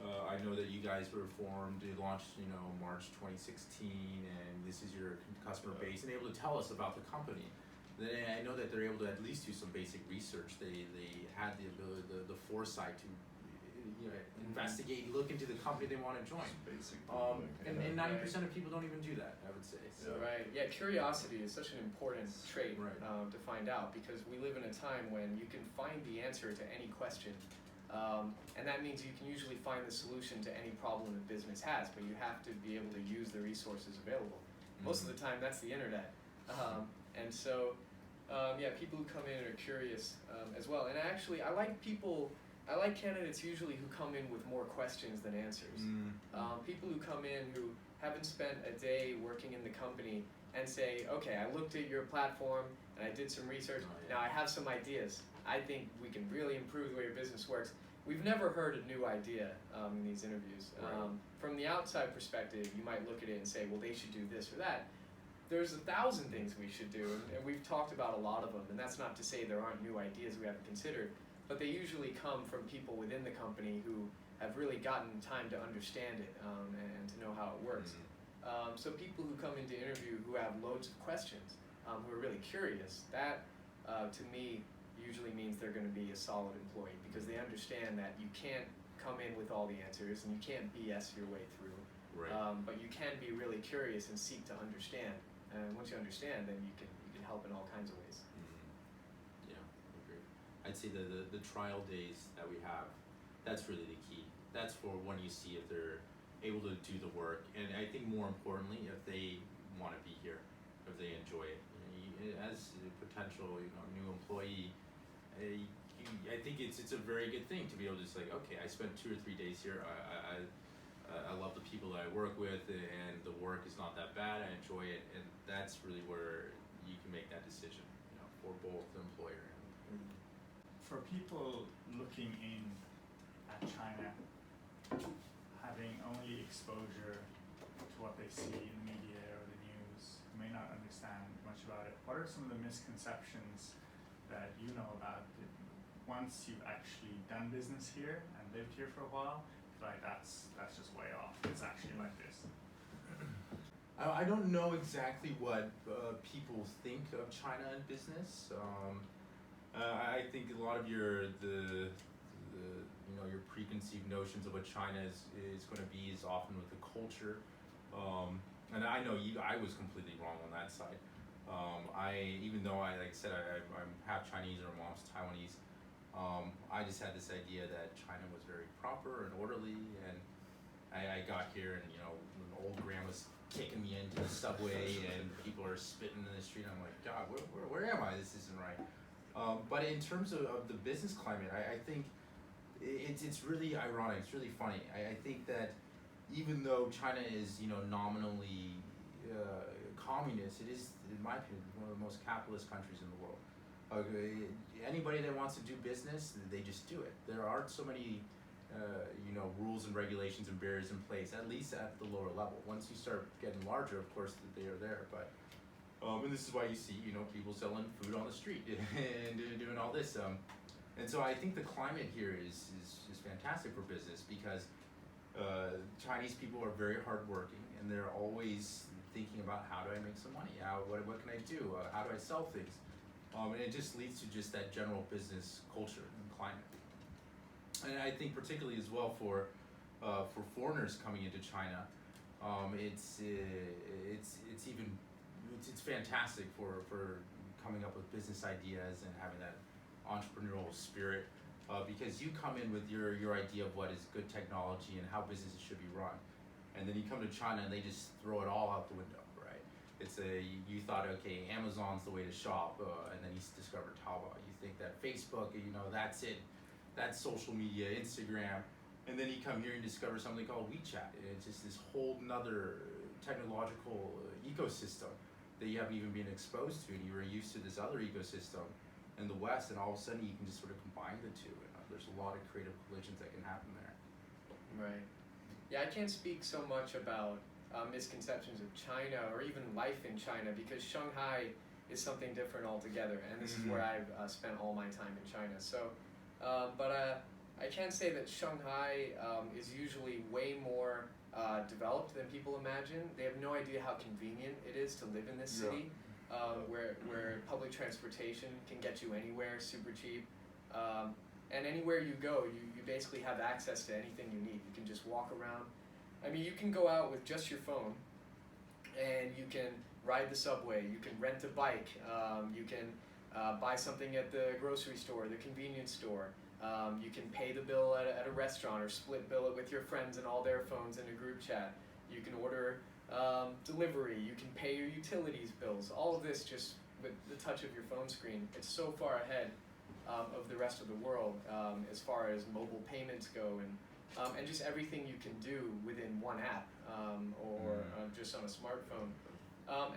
I know that you guys were formed, you launched, March 2016, and this is your customer base, and able to tell us about the company. Then I know that they're able to at least do some basic research. They had the ability, the foresight to, investigate, look into the company they want to join. Basic. And 90% of people don't even do that, I would say. So. Right. Yeah, curiosity is such an important trait to find out, because we live in a time when you can find the answer to any question. And that means you can usually find the solution to any problem that business has, but you have to be able to use the resources available. Most of the time, that's the internet. And so, people who come in are curious as well. And actually, I like candidates usually who come in with more questions than answers. People who come in who haven't spent a day working in the company and say, okay, I looked at your platform and I did some research. Now I have some ideas. I think we can really improve the way your business works. We've never heard a new idea in these interviews. From the outside perspective, you might look at it and say, well, they should do this or that. There's 1,000 things we should do, and we've talked about a lot of them, and that's not to say there aren't new ideas we haven't considered, but they usually come from people within the company who have really gotten time to understand it and to know how it works. So people who come into interview who have loads of questions, who are really curious, that to me usually means they're going to be a solid employee, because they understand that you can't come in with all the answers and you can't BS your way through. But you can be really curious and seek to understand. And once you understand, then you can help in all kinds of ways. Yeah, I agree. I'd say the trial days that we have, that's really the key. That's for when you see if they're able to do the work, and I think more importantly, if they want to be here, if they enjoy it. As a potential, new employee, I think it's a very good thing to be able to just like, okay, I spent 2 or 3 days here. I love the people that I work with, and the work is not that bad. I enjoy it, and that's really where you can make that decision, for both the employer and. For people looking in at China, having only exposure to what they see in the media or the news, who may not understand much about it, what are some of the misconceptions that you know about once you've actually done business here and lived here for a while, like that's just way off. It's actually like this. I don't know exactly what people think of China in business. I think a lot of your your preconceived notions of what China is going to be is often with the culture, and I know I was completely wrong on that side. Even though I'm half Chinese or mom's Taiwanese, I just had this idea that China was very proper and orderly, and I got here and an old grandma's kicking me into the subway and people are spitting in the street. I'm like, God, where am I? This isn't right. But in terms of the business climate, I think it's really ironic. It's really funny. I think that even though China is nominally communist, it is, in my opinion, one of the most capitalist countries in the world. Anybody that wants to do business, they just do it. There aren't so many rules and regulations and barriers in place, at least at the lower level. Once you start getting larger, of course, they are there. But and this is why you see people selling food on the street and doing all this. And so I think the climate here is fantastic for business because Chinese people are very hardworking and they're always thinking about how do I make some money? What can I do? How do I sell things? And it just leads to just that general business culture and climate. And I think particularly as well for foreigners coming into China, it's fantastic for coming up with business ideas and having that entrepreneurial spirit, because you come in with your idea of what is good technology and how businesses should be run, and then you come to China and they just throw it all out the window, right? You thought, okay, Amazon's the way to shop, and then you discovered Taobao. You think that Facebook, that's it. That's social media, Instagram, and then you come here and discover something called WeChat. It's just this whole nother technological ecosystem that you haven't even been exposed to, and you were used to this other ecosystem in the West, and all of a sudden you can just sort of combine the two, and there's a lot of creative collisions that can happen there. Right. Yeah, I can't speak so much about misconceptions of China or even life in China because Shanghai is something different altogether, and this is where I've spent all my time in China. So. But I can say that Shanghai is usually way more developed than people imagine. They have no idea how convenient it is to live in this city, where public transportation can get you anywhere super cheap. And anywhere you go, you basically have access to anything you need. You can just walk around. I mean, you can go out with just your phone, and you can ride the subway, you can rent a bike, you can buy something at the grocery store, the convenience store. You can pay the bill at a restaurant or split bill it with your friends and all their phones in a group chat. You can order delivery. You can pay your utilities bills. All of this just with the touch of your phone screen. It's so far ahead of the rest of the world as far as mobile payments go and just everything you can do within one app or just on a smartphone.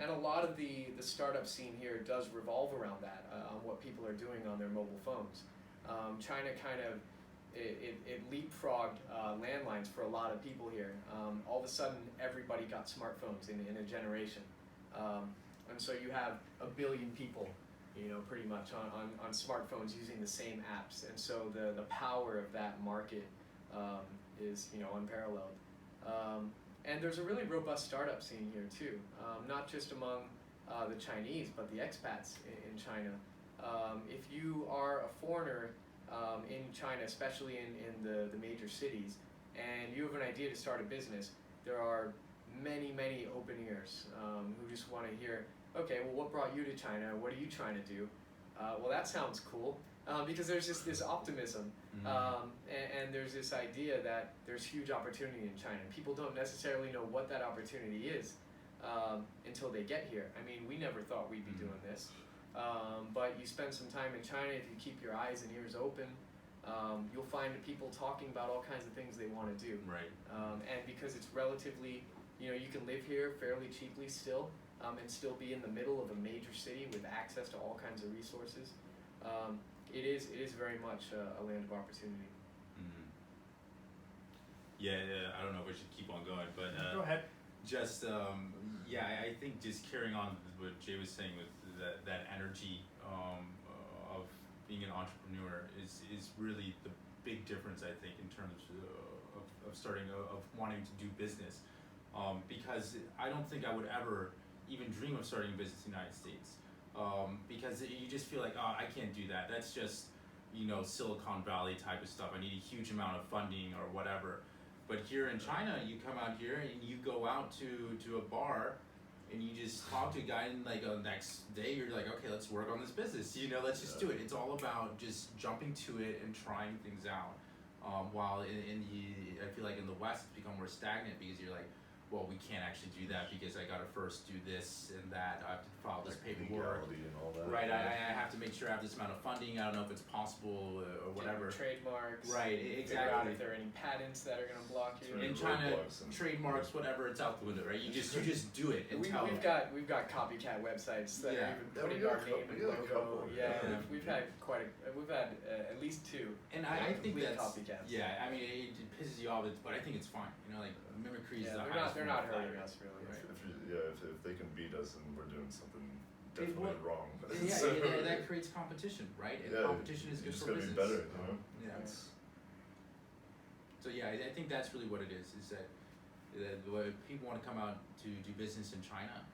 And a lot of the startup scene here does revolve around that, on what people are doing on their mobile phones. China kind of, it leapfrogged landlines for a lot of people here. All of a sudden, everybody got smartphones in a generation. And so you have 1 billion people, pretty much on smartphones using the same apps. And so the power of that market is, unparalleled. And there's a really robust startup scene here too, not just among the Chinese, but the expats in China. If you are a foreigner in China, especially in the major cities, and you have an idea to start a business, there are many, many open ears who just want to hear, okay, well, what brought you to China? What are you trying to do? Well, that sounds cool. Because there's just this optimism, and there's this idea that there's huge opportunity in China. People don't necessarily know what that opportunity is until they get here. I mean, we never thought we'd be doing this, but you spend some time in China, if you keep your eyes and ears open, you'll find people talking about all kinds of things they want to do. Right. And because it's relatively, you can live here fairly cheaply still, and still be in the middle of a major city with access to all kinds of resources. It is very much a land of opportunity. Yeah, I don't know if we should keep on going, but Go ahead. just I think just carrying on what Jay was saying with that energy of being an entrepreneur is really the big difference, I think, in terms of starting of wanting to do business, because I don't think I would ever even dream of starting a business in the United States, because you just feel like, oh, I can't do that. That's just, you know, Silicon Valley type of stuff. I need a huge amount of funding or whatever. But here in China, you come out here and you go out to a bar and you just talk to a guy, and like the next day you're like, okay, let's work on this business. You know, let's just do it. It's all about just jumping to it and trying things out. While in the, I feel like in the West it's become more stagnant because you're like, well, we can't actually do that because I gotta first do this and that. I have to file this paperwork. Legality and all that. Right, I have to make sure I have this amount of funding. I don't know if it's possible or whatever. Trademarks. Right, Figure out exactly. if there are any patents that are going to block you. In China, trademarks, whatever, it's out the window, right? You just do it until. We've got copycat websites that Yeah. are even Yeah, putting we got our a name couple- and we got a logo. couple, Yeah, yeah. we've had at least two. And I think complete that's copycats. yeah. I mean, it pisses you off, but I think it's fine. You know, like mimicry is Yeah, the they're highest not form of hurting flattery. us really. Right. If they can beat us, then we're doing something They definitely would. wrong. Yeah, So- that creates competition, right? And Yeah, competition is you good just for gotta business. be better, you know? Yeah. It's- So yeah, I think that's really what it is that when people want to come out to do business in China,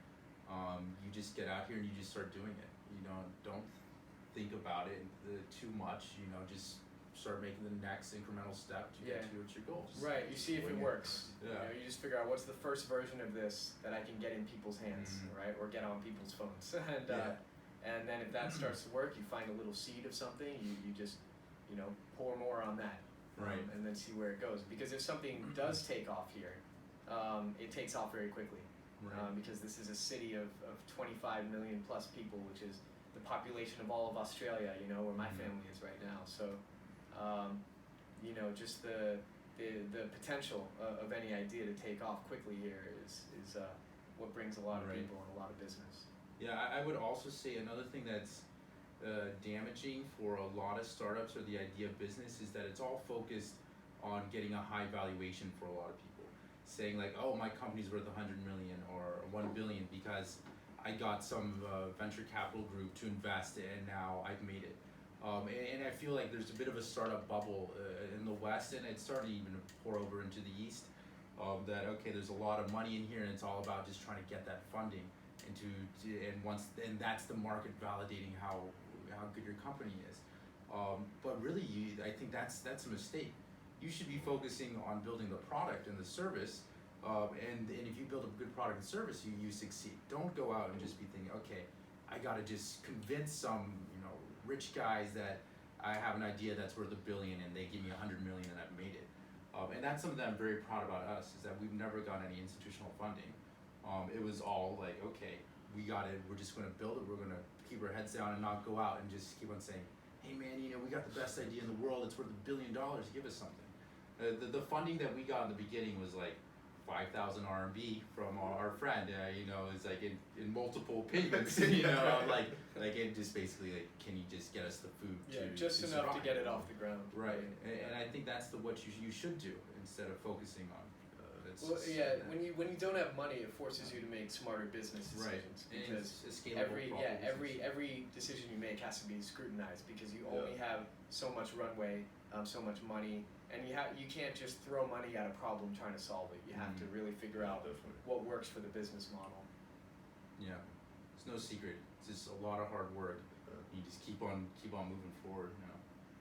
you just get out here and you just start doing it. You know, don't think about it too much. You know, just start making the next incremental step to get towards your goals. Right, you see if it Wing it. works. Yeah. You know, you just figure out what's the first version of this that I can get in people's hands, Mhm. right, or get on people's phones, Yeah. and then if that starts to work, you find a little seed of something. You just, you know, pour more on that. Right. And then see where it goes. Because if something does take off here, it takes off very quickly. Right. Because this is a city of 25 million plus people, which is the population of all of Australia, you know, where my Mhm. family is right now. So, you know, just the potential of any idea to take off quickly here is what brings a lot of Right. people and a lot of business. Yeah, I would also say another thing that's damaging for a lot of startups or the idea of business is that it's all focused on getting a high valuation for a lot of people. Saying like, oh, my company's worth 100 million or 1 billion because I got some venture capital group to invest and now I've made it. And I feel like there's a bit of a startup bubble in the West, and it's starting even to pour over into the East. That okay, there's a lot of money in here, and it's all about just trying to get that funding, and that's the market validating how good your company is. But really, I think that's a mistake. You should be focusing on building the product and the service, and if you build a good product and service, you succeed. Don't go out and just be thinking, okay, I gotta just convince some rich guys that I have an idea that's worth $1 billion and they give me 100 million and I've made it. And that's something that I'm very proud about us, is that we've never gotten any institutional funding. It was all like, okay, we got it, we're just gonna build it, we're gonna keep our heads down and not go out and just keep on saying, hey man, we got the best idea in the world, it's worth $1 billion, give us something. The funding that we got in the beginning was like 5,000 RMB from our friend, it's like in multiple payments, like it just basically like, can you just get us the food just to enough to survive? get it off the ground. Right, and I think that's what you should do instead of focusing on. When you don't have money, it forces you to make smarter business decisions. Right, Because and it's a scalable every decision you make has to be scrutinized because you only have so much runway, so much money. And you can't just throw money at a problem trying to solve it. You have to really figure out what works for the business model. Yeah, it's no secret. It's just a lot of hard work. You just keep on moving forward.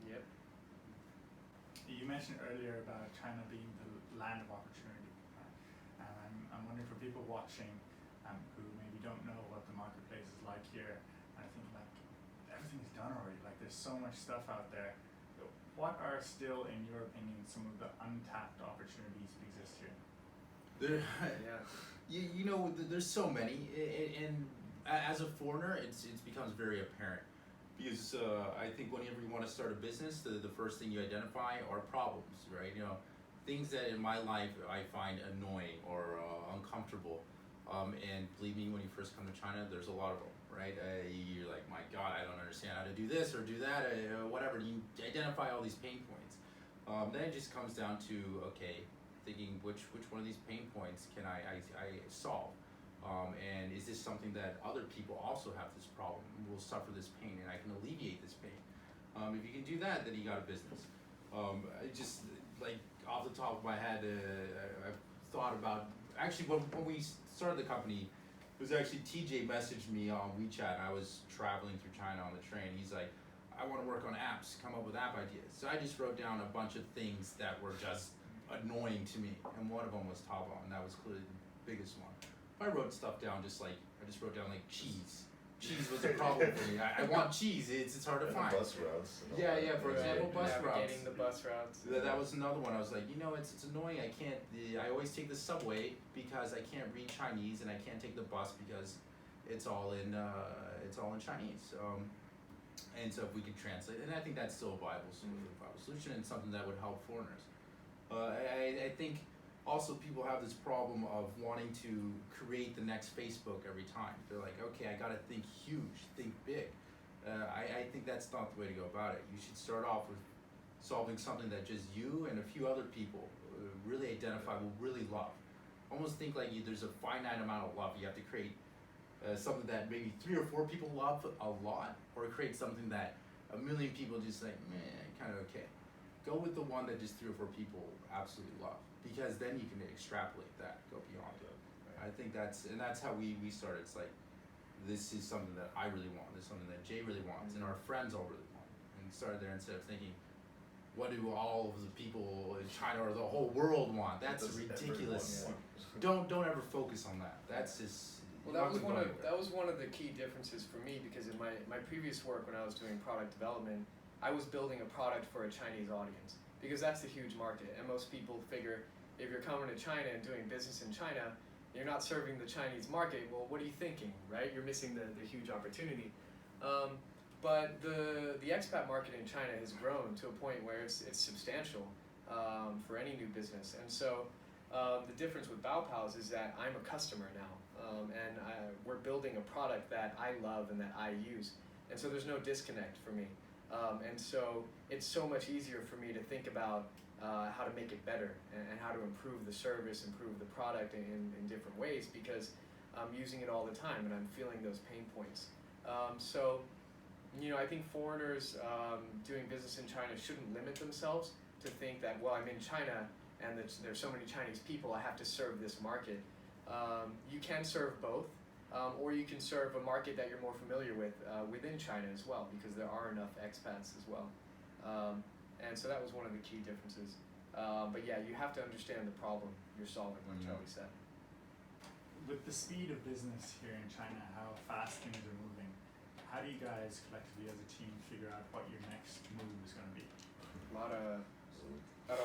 Yep. You mentioned earlier about China being the land of opportunity. I'm wondering for people watching who maybe don't know what the marketplace is like here. I think like everything's done already. Like there's so much stuff out there. What are still, in your opinion, some of the untapped opportunities that exist here? There's so many, and as a foreigner, it becomes very apparent because I think whenever you want to start a business, the first thing you identify are problems, right? Things that in my life I find annoying or uncomfortable, and believe me, when you first come to China, there's a lot of them. Right? You're like, my God, I don't understand how to do this or do that, whatever. You identify all these pain points. Then it just comes down to, okay, thinking which one of these pain points can I solve? And is this something that other people also have this problem, will suffer this pain, and I can alleviate this pain? If you can do that, then you got a business. I just, like, off the top of my head, I've thought about, actually, when we started the company, it was actually TJ messaged me on WeChat. I was traveling through China on the train. He's like, I want to work on apps, come up with app ideas. So I just wrote down a bunch of things that were just annoying to me, and one of them was Taobao, and that was clearly the biggest one. I wrote stuff down I just wrote down like cheese. Cheese was a problem for me. I want cheese. It's hard to And find. the bus routes. And all Yeah, that. yeah. For example, bus routes. Navigating the bus routes. That was another one. I was like, it's annoying. I can't. I always take the subway because I can't read Chinese, and I can't take the bus because it's all in Chinese. And so if we could translate, and I think that's still a viable solution, and something that would help foreigners. I think also people have this problem of wanting to create the next Facebook every time. They're like, okay, I gotta think huge, think big. I think that's not the way to go about it. You should start off with solving something that just you and a few other people really identify will really love. Almost think like there's a finite amount of love. You have to create something that maybe 3 or 4 people love a lot, or create something that a million people just like, kind of okay. Go with the one that just 3 or 4 people absolutely love, because then you can extrapolate that, go beyond it. I think that's how we started. It's like, this is something that I really want, this is something that Jay really wants, and our friends all really want. And started there instead of thinking, what do all of the people in China or the whole world want? That's ridiculous. Don't ever focus on that. That's just. Well, that was one of the key differences for me, because in my previous work when I was doing product development, I was building a product for a Chinese audience, because that's a huge market, and most people figure if you're coming to China and doing business in China, you're not serving the Chinese market. Well, what are you thinking, right? You're missing the huge opportunity. But the expat market in China has grown to a point where it's substantial for any new business, and so the difference with Baopals is that I'm a customer now. And we're building a product that I love and that I use, and so there's no disconnect for me, and so it's so much easier for me to think about how to make it better and how to improve the service, improve the product in different ways, because I'm using it all the time and I'm feeling those pain points. So I think foreigners doing business in China shouldn't limit themselves to think that, well, I'm in China and there's so many Chinese people, I have to serve this market. You can serve both, or you can serve a market that you're more familiar with within China as well, because there are enough expats as well. And so that was one of the key differences. But yeah, you have to understand the problem you're solving, like Charlie said. With the speed of business here in China, how fast things are moving, how do you guys collectively as a team figure out what your next move is going to be? A lot of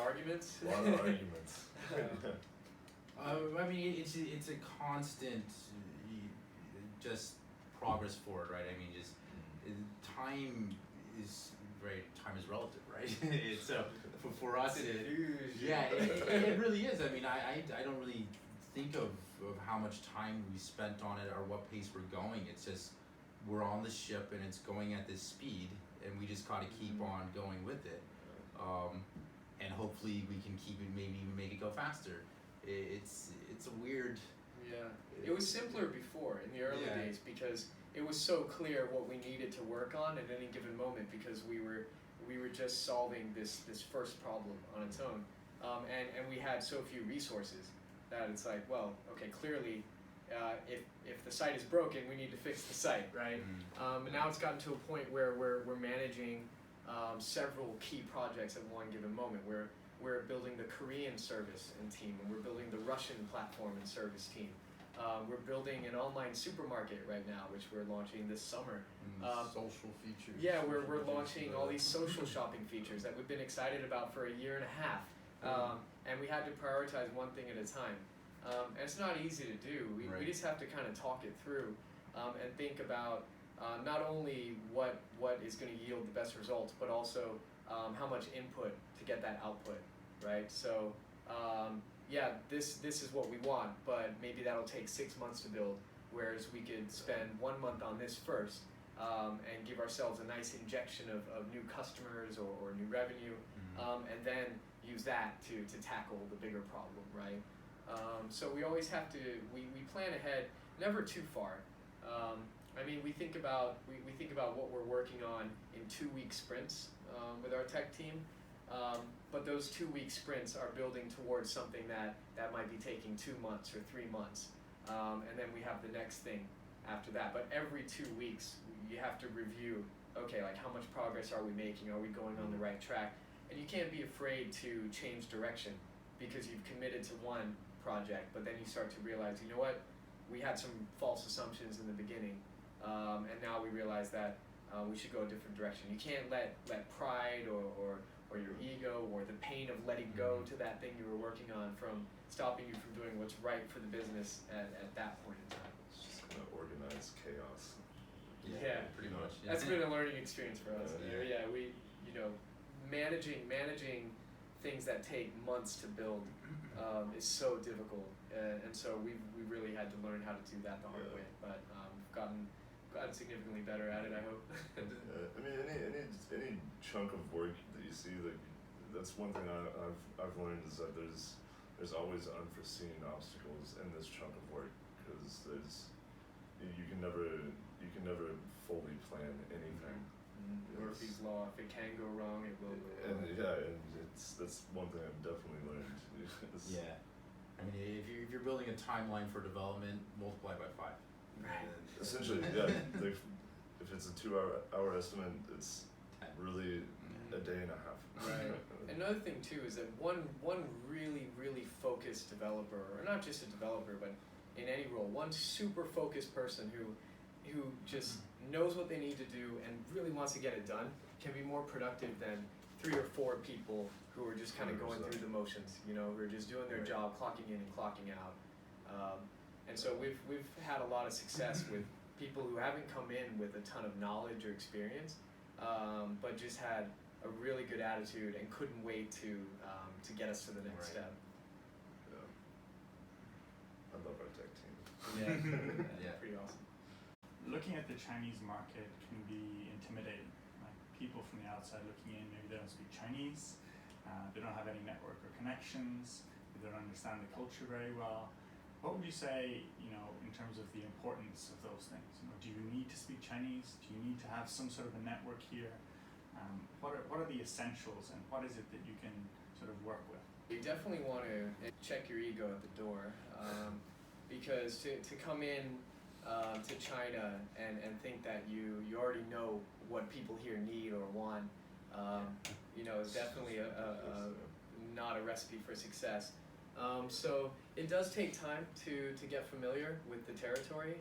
arguments. A lot of arguments. I mean, it's a constant, just progress forward, right? I mean, just time is relative, right? It's for us, it really is. I mean, I don't really think of how much time we spent on it or what pace we're going. It's just we're on the ship and it's going at this speed, and we just gotta keep on going with it, and hopefully we can keep it, maybe even make it go faster. It's a weird. Yeah, it was simpler before in the early days, because it was so clear what we needed to work on at any given moment, because we were just solving this first problem on its own, and we had so few resources that it's like, well, okay, clearly, if the site is broken, we need to fix the site, right? And now it's gotten to a point where we're managing several key projects at one given moment. We're building the Korean service and team, and we're building the Russian platform and service team. We're building an online supermarket right now, which we're launching this summer. Social features. Yeah, we're launching all these social shopping features that we've been excited about for a year and a half. And we had to prioritize one thing at a time. And it's not easy to do. We just have to kind of talk it through and think about not only what is going to yield the best results, but also how much input to get that output, right? So this is what we want, but maybe that'll take 6 months to build, whereas we could spend 1 month on this first and give ourselves a nice injection of new customers or new revenue, and then use that to tackle the bigger problem, right? So we always have to, we plan ahead, never too far. I mean, we think about what we're working on in 2-week sprints. with our tech team. But those 2-week sprints are building towards something that might be taking 2 months or 3 months. And then we have the next thing after that. But every 2 weeks, you have to review, okay, like how much progress are we making? Are we going on the right track? And you can't be afraid to change direction because you've committed to one project, but then you start to realize, you know what, we had some false assumptions in the beginning, and now we realize that we should go a different direction. You can't let pride or your ego or the pain of letting go to that thing you were working on from stopping you from doing what's right for the business at that point in time. It's just kind of organized chaos. Yeah, pretty much. Yeah. That's been a learning experience for us. Yeah. We, managing things that take months to build is so difficult, and so we really had to learn how to do that the hard way. But we've gotten significantly better at it, I hope. I mean, any chunk of work that you see, like that's one thing I've learned is that there's always unforeseen obstacles in this chunk of work because you can never fully plan anything. Murphy's Law, if it can go wrong, it will go wrong. And that's one thing I've definitely learned. Yeah, I mean, if you're building a timeline for development, multiply by 5. Right. Essentially, yeah. Like, if it's a 2-hour estimate, it's really a day and a half. Right. Another thing too is that one really focused developer, or not just a developer, but in any role, one super focused person who just knows what they need to do and really wants to get it done can be more productive than 3 or 4 people who are just kind of going 100%. through the motions, who are just doing their job, clocking in and clocking out. And so we've had a lot of success with people who haven't come in with a ton of knowledge or experience, but just had a really good attitude and couldn't wait to get us to the next step. Yeah. I love our tech team. Yeah, Yeah. pretty awesome. Looking at the Chinese market can be intimidating. Like people from the outside looking in, maybe they don't speak Chinese, they don't have any network or connections, they don't understand the culture very well. What would you say, in terms of the importance of those things? Do you need to speak Chinese? Do you need to have some sort of a network here? What are the essentials, and what is it that you can sort of work with? You definitely want to check your ego at the door, because to come in to China and think that you already know what people here need or want, is definitely not a recipe for success. So it does take time to get familiar with the territory,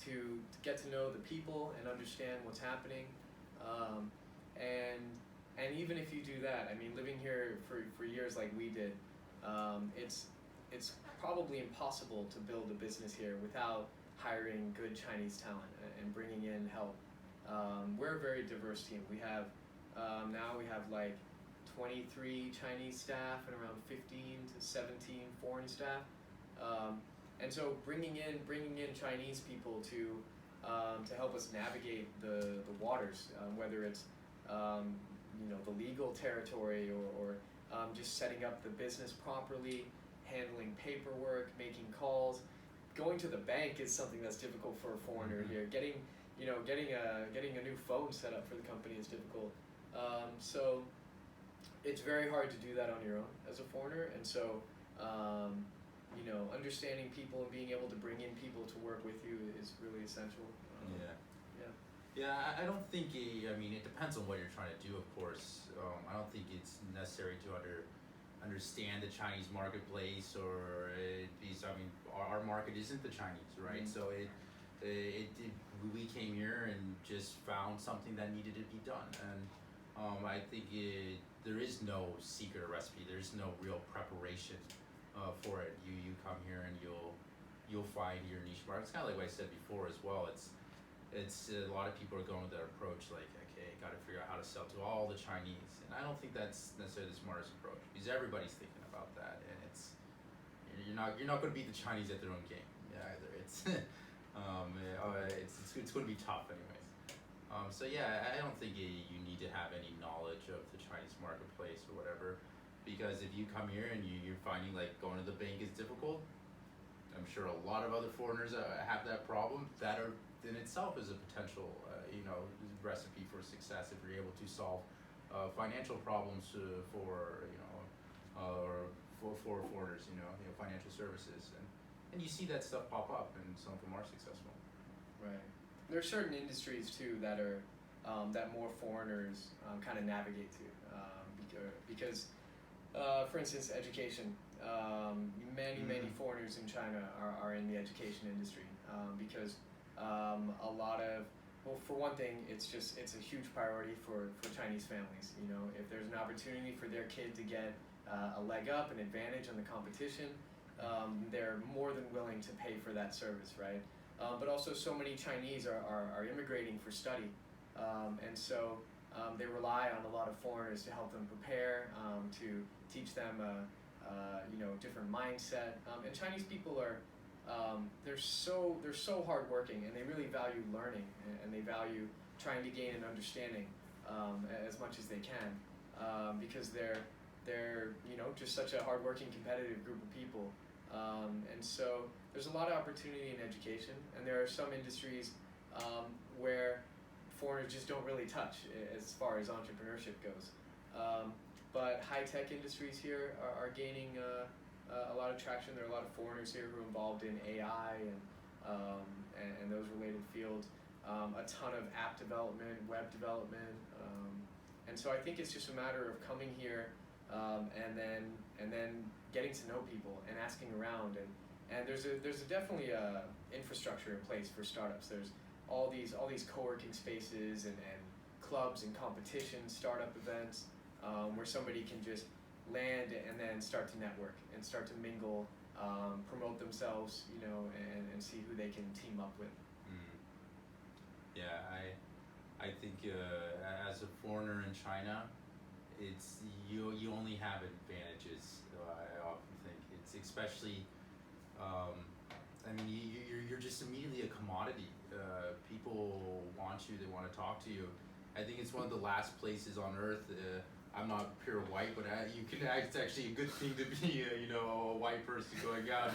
to get to know the people and understand what's happening, and even if you do that, I mean, living here for years like we did, it's probably impossible to build a business here without hiring good Chinese talent and bringing in help. We're a very diverse team. We have now we have like 23 Chinese staff and around 15 to 17 foreign staff, and so bringing in Chinese people to help us navigate the waters, whether it's the legal territory or just setting up the business properly, handling paperwork, making calls. Going to the bank is something that's difficult for a foreigner here. Getting a new phone set up for the company is difficult. So it's very hard to do that on your own as a foreigner, and so understanding people and being able to bring in people to work with you is really essential. I don't think it depends on what you're trying to do, of course. I don't think it's necessary to understand the Chinese marketplace or our market isn't the Chinese, right? So we came here and just found something that needed to be done, and I think there is no secret recipe. There's no real preparation for it. You come here and you'll find your niche market. It's kind of like what I said before as well. It's a lot of people are going with that approach, like, okay, got to figure out how to sell to all the Chinese, and I don't think that's necessarily the smartest approach because everybody's thinking about that, and you're not going to beat the Chinese at their own game either. It's it's going to be tough anyways. I don't think you need to have any knowledge of the Chinese marketplace or whatever, because if you come here and you're finding like going to the bank is difficult, I'm sure a lot of other foreigners have that problem. That in itself is a potential recipe for success if you're able to solve financial problems for or for foreigners, financial services, and you see that stuff pop up, and some of them are successful. Right. There are certain industries too that are that more foreigners kind of navigate to, because for instance, education. Many foreigners in China are in the education industry because a lot of, well, for one thing, it's a huge priority for Chinese families. If there's an opportunity for their kid to get a leg up, an advantage on the competition, they're more than willing to pay for that service, right? But also, so many Chinese are immigrating for study, and so they rely on a lot of foreigners to help them prepare, to teach them different mindset. And Chinese people are they're so hardworking, and they really value learning, and they value trying to gain an understanding as much as they can, because they're just such a hardworking, competitive group of people. And so there's a lot of opportunity in education, and there are some industries where foreigners just don't really touch as far as entrepreneurship goes. But high-tech industries here are gaining a lot of traction. There are a lot of foreigners here who are involved in AI and those related fields. A ton of app development, web development, and so I think it's just a matter of coming here and then getting to know people and asking around, and there's definitely a infrastructure in place for startups. There's all these co-working spaces and clubs and competitions, startup events, where somebody can just land and then start to network and start to mingle, promote themselves, and see who they can team up with. Yeah, I think as a foreigner in China, it's you only have advantages. I often think it's especially, you're just immediately a commodity. People want you, they want to talk to you. I think it's one of the last places on earth. I'm not pure white, but it's actually a good thing to be, a white person going out.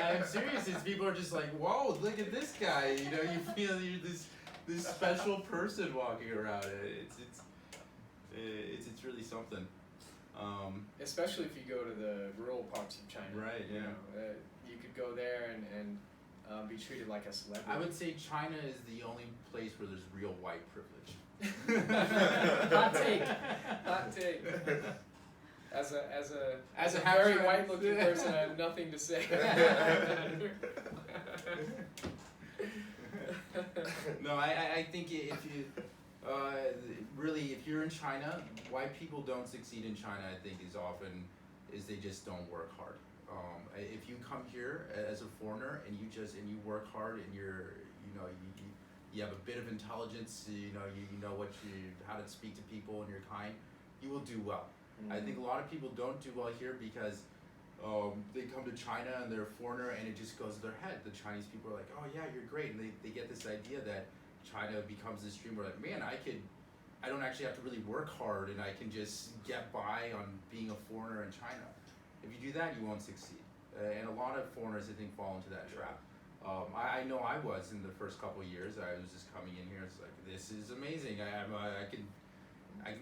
I'm serious. People are just like, whoa, look at this guy. You feel you're this special person walking around. It's really something. Especially if you go to the rural parts of China. Right. Yeah. You could go there and be treated like a celebrity. I would say China is the only place where there's real white privilege. Hot take. As a very white-looking person, I have nothing to say. No, I think if you really, if you're in China, why people don't succeed in China, I think, is they just don't work hard. If you come here as a foreigner and you work hard and you have a bit of intelligence, you know how to speak to people and you're kind, you will do well. Mm-hmm. I think a lot of people don't do well here because they come to China and they're a foreigner and it just goes to their head. The Chinese people are like, oh yeah, you're great, and they get this idea that China becomes this dream where like, man, I don't actually have to really work hard and I can just get by on being a foreigner in China. If you do that, you won't succeed. And a lot of foreigners, I think, fall into that trap. I know I was in the first couple of years. I was just coming in here. It's like, this is amazing. I can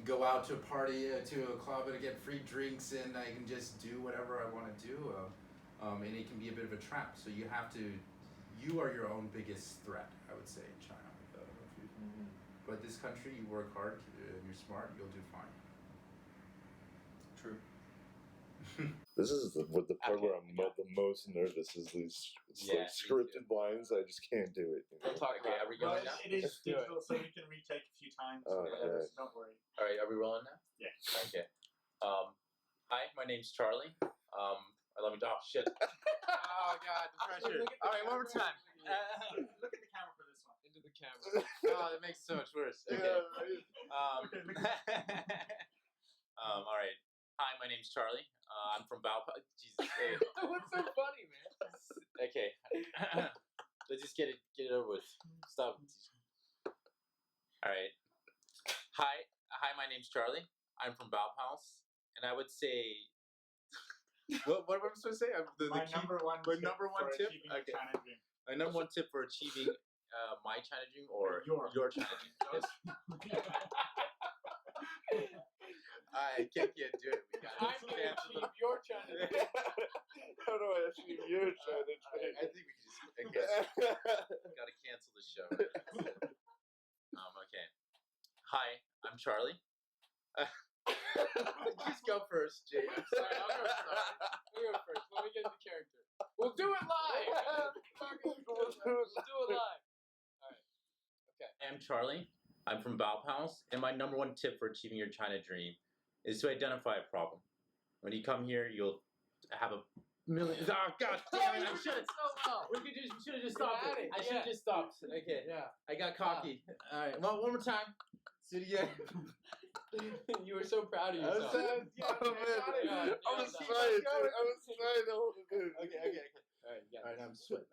go out to a party, to a club, and get free drinks, and I can just do whatever I want to do. And it can be a bit of a trap. So you are your own biggest threat, I would say, in China. But this country, you work hard, and you're smart, you'll do fine. True. This is the part where I'm the most nervous is these scripted lines. I just can't do it. Don't talk about it. Are we going now? It is digital, so we can retake a few times. Okay. Don't worry. All right, are we rolling now? Yeah. Okay. Hi, my name's Charlie. Let me talk. Shit. Oh God, the pressure. All right, one more time. Look at the camera for this one. Into the camera. Oh, that makes it so much worse. Okay. All right. Hi, my name's Charlie. I'm from Baopals. Jesus. Hey. What's so funny, man? Okay. Let's just get it over with. Stop. All right. Hi, my name's Charlie. I'm from Baopals, and I would say, what am I supposed to say? My number one tip. Okay. China dream. My number one tip for achieving my China dream or Your China dream. I can't do it. We got I'm gonna achieve your China dream. How do I achieve your China dream? I think we can just gotta cancel the show. Okay. Hi, I'm Charlie. Just go first, Jay. I'm sorry. I'll go first. I'll go first. Let me get into character. We'll do it live. We'll do it live. All right. Okay. I'm Charlie. I'm from Baopals, and my number one tip for achieving your China dream is to identify a problem. When you come here, you'll have a million. Oh God damn it! I should have. So well. We should have just stopped Got it. it, I should have yeah. just stopped. Okay. Yeah. I got cocky. All right. Well, one more time. Do it again. You were so proud of I was yourself. trying. Yeah, I was trying to hold it in. Okay. All right. Yeah. All right. I'm sweating.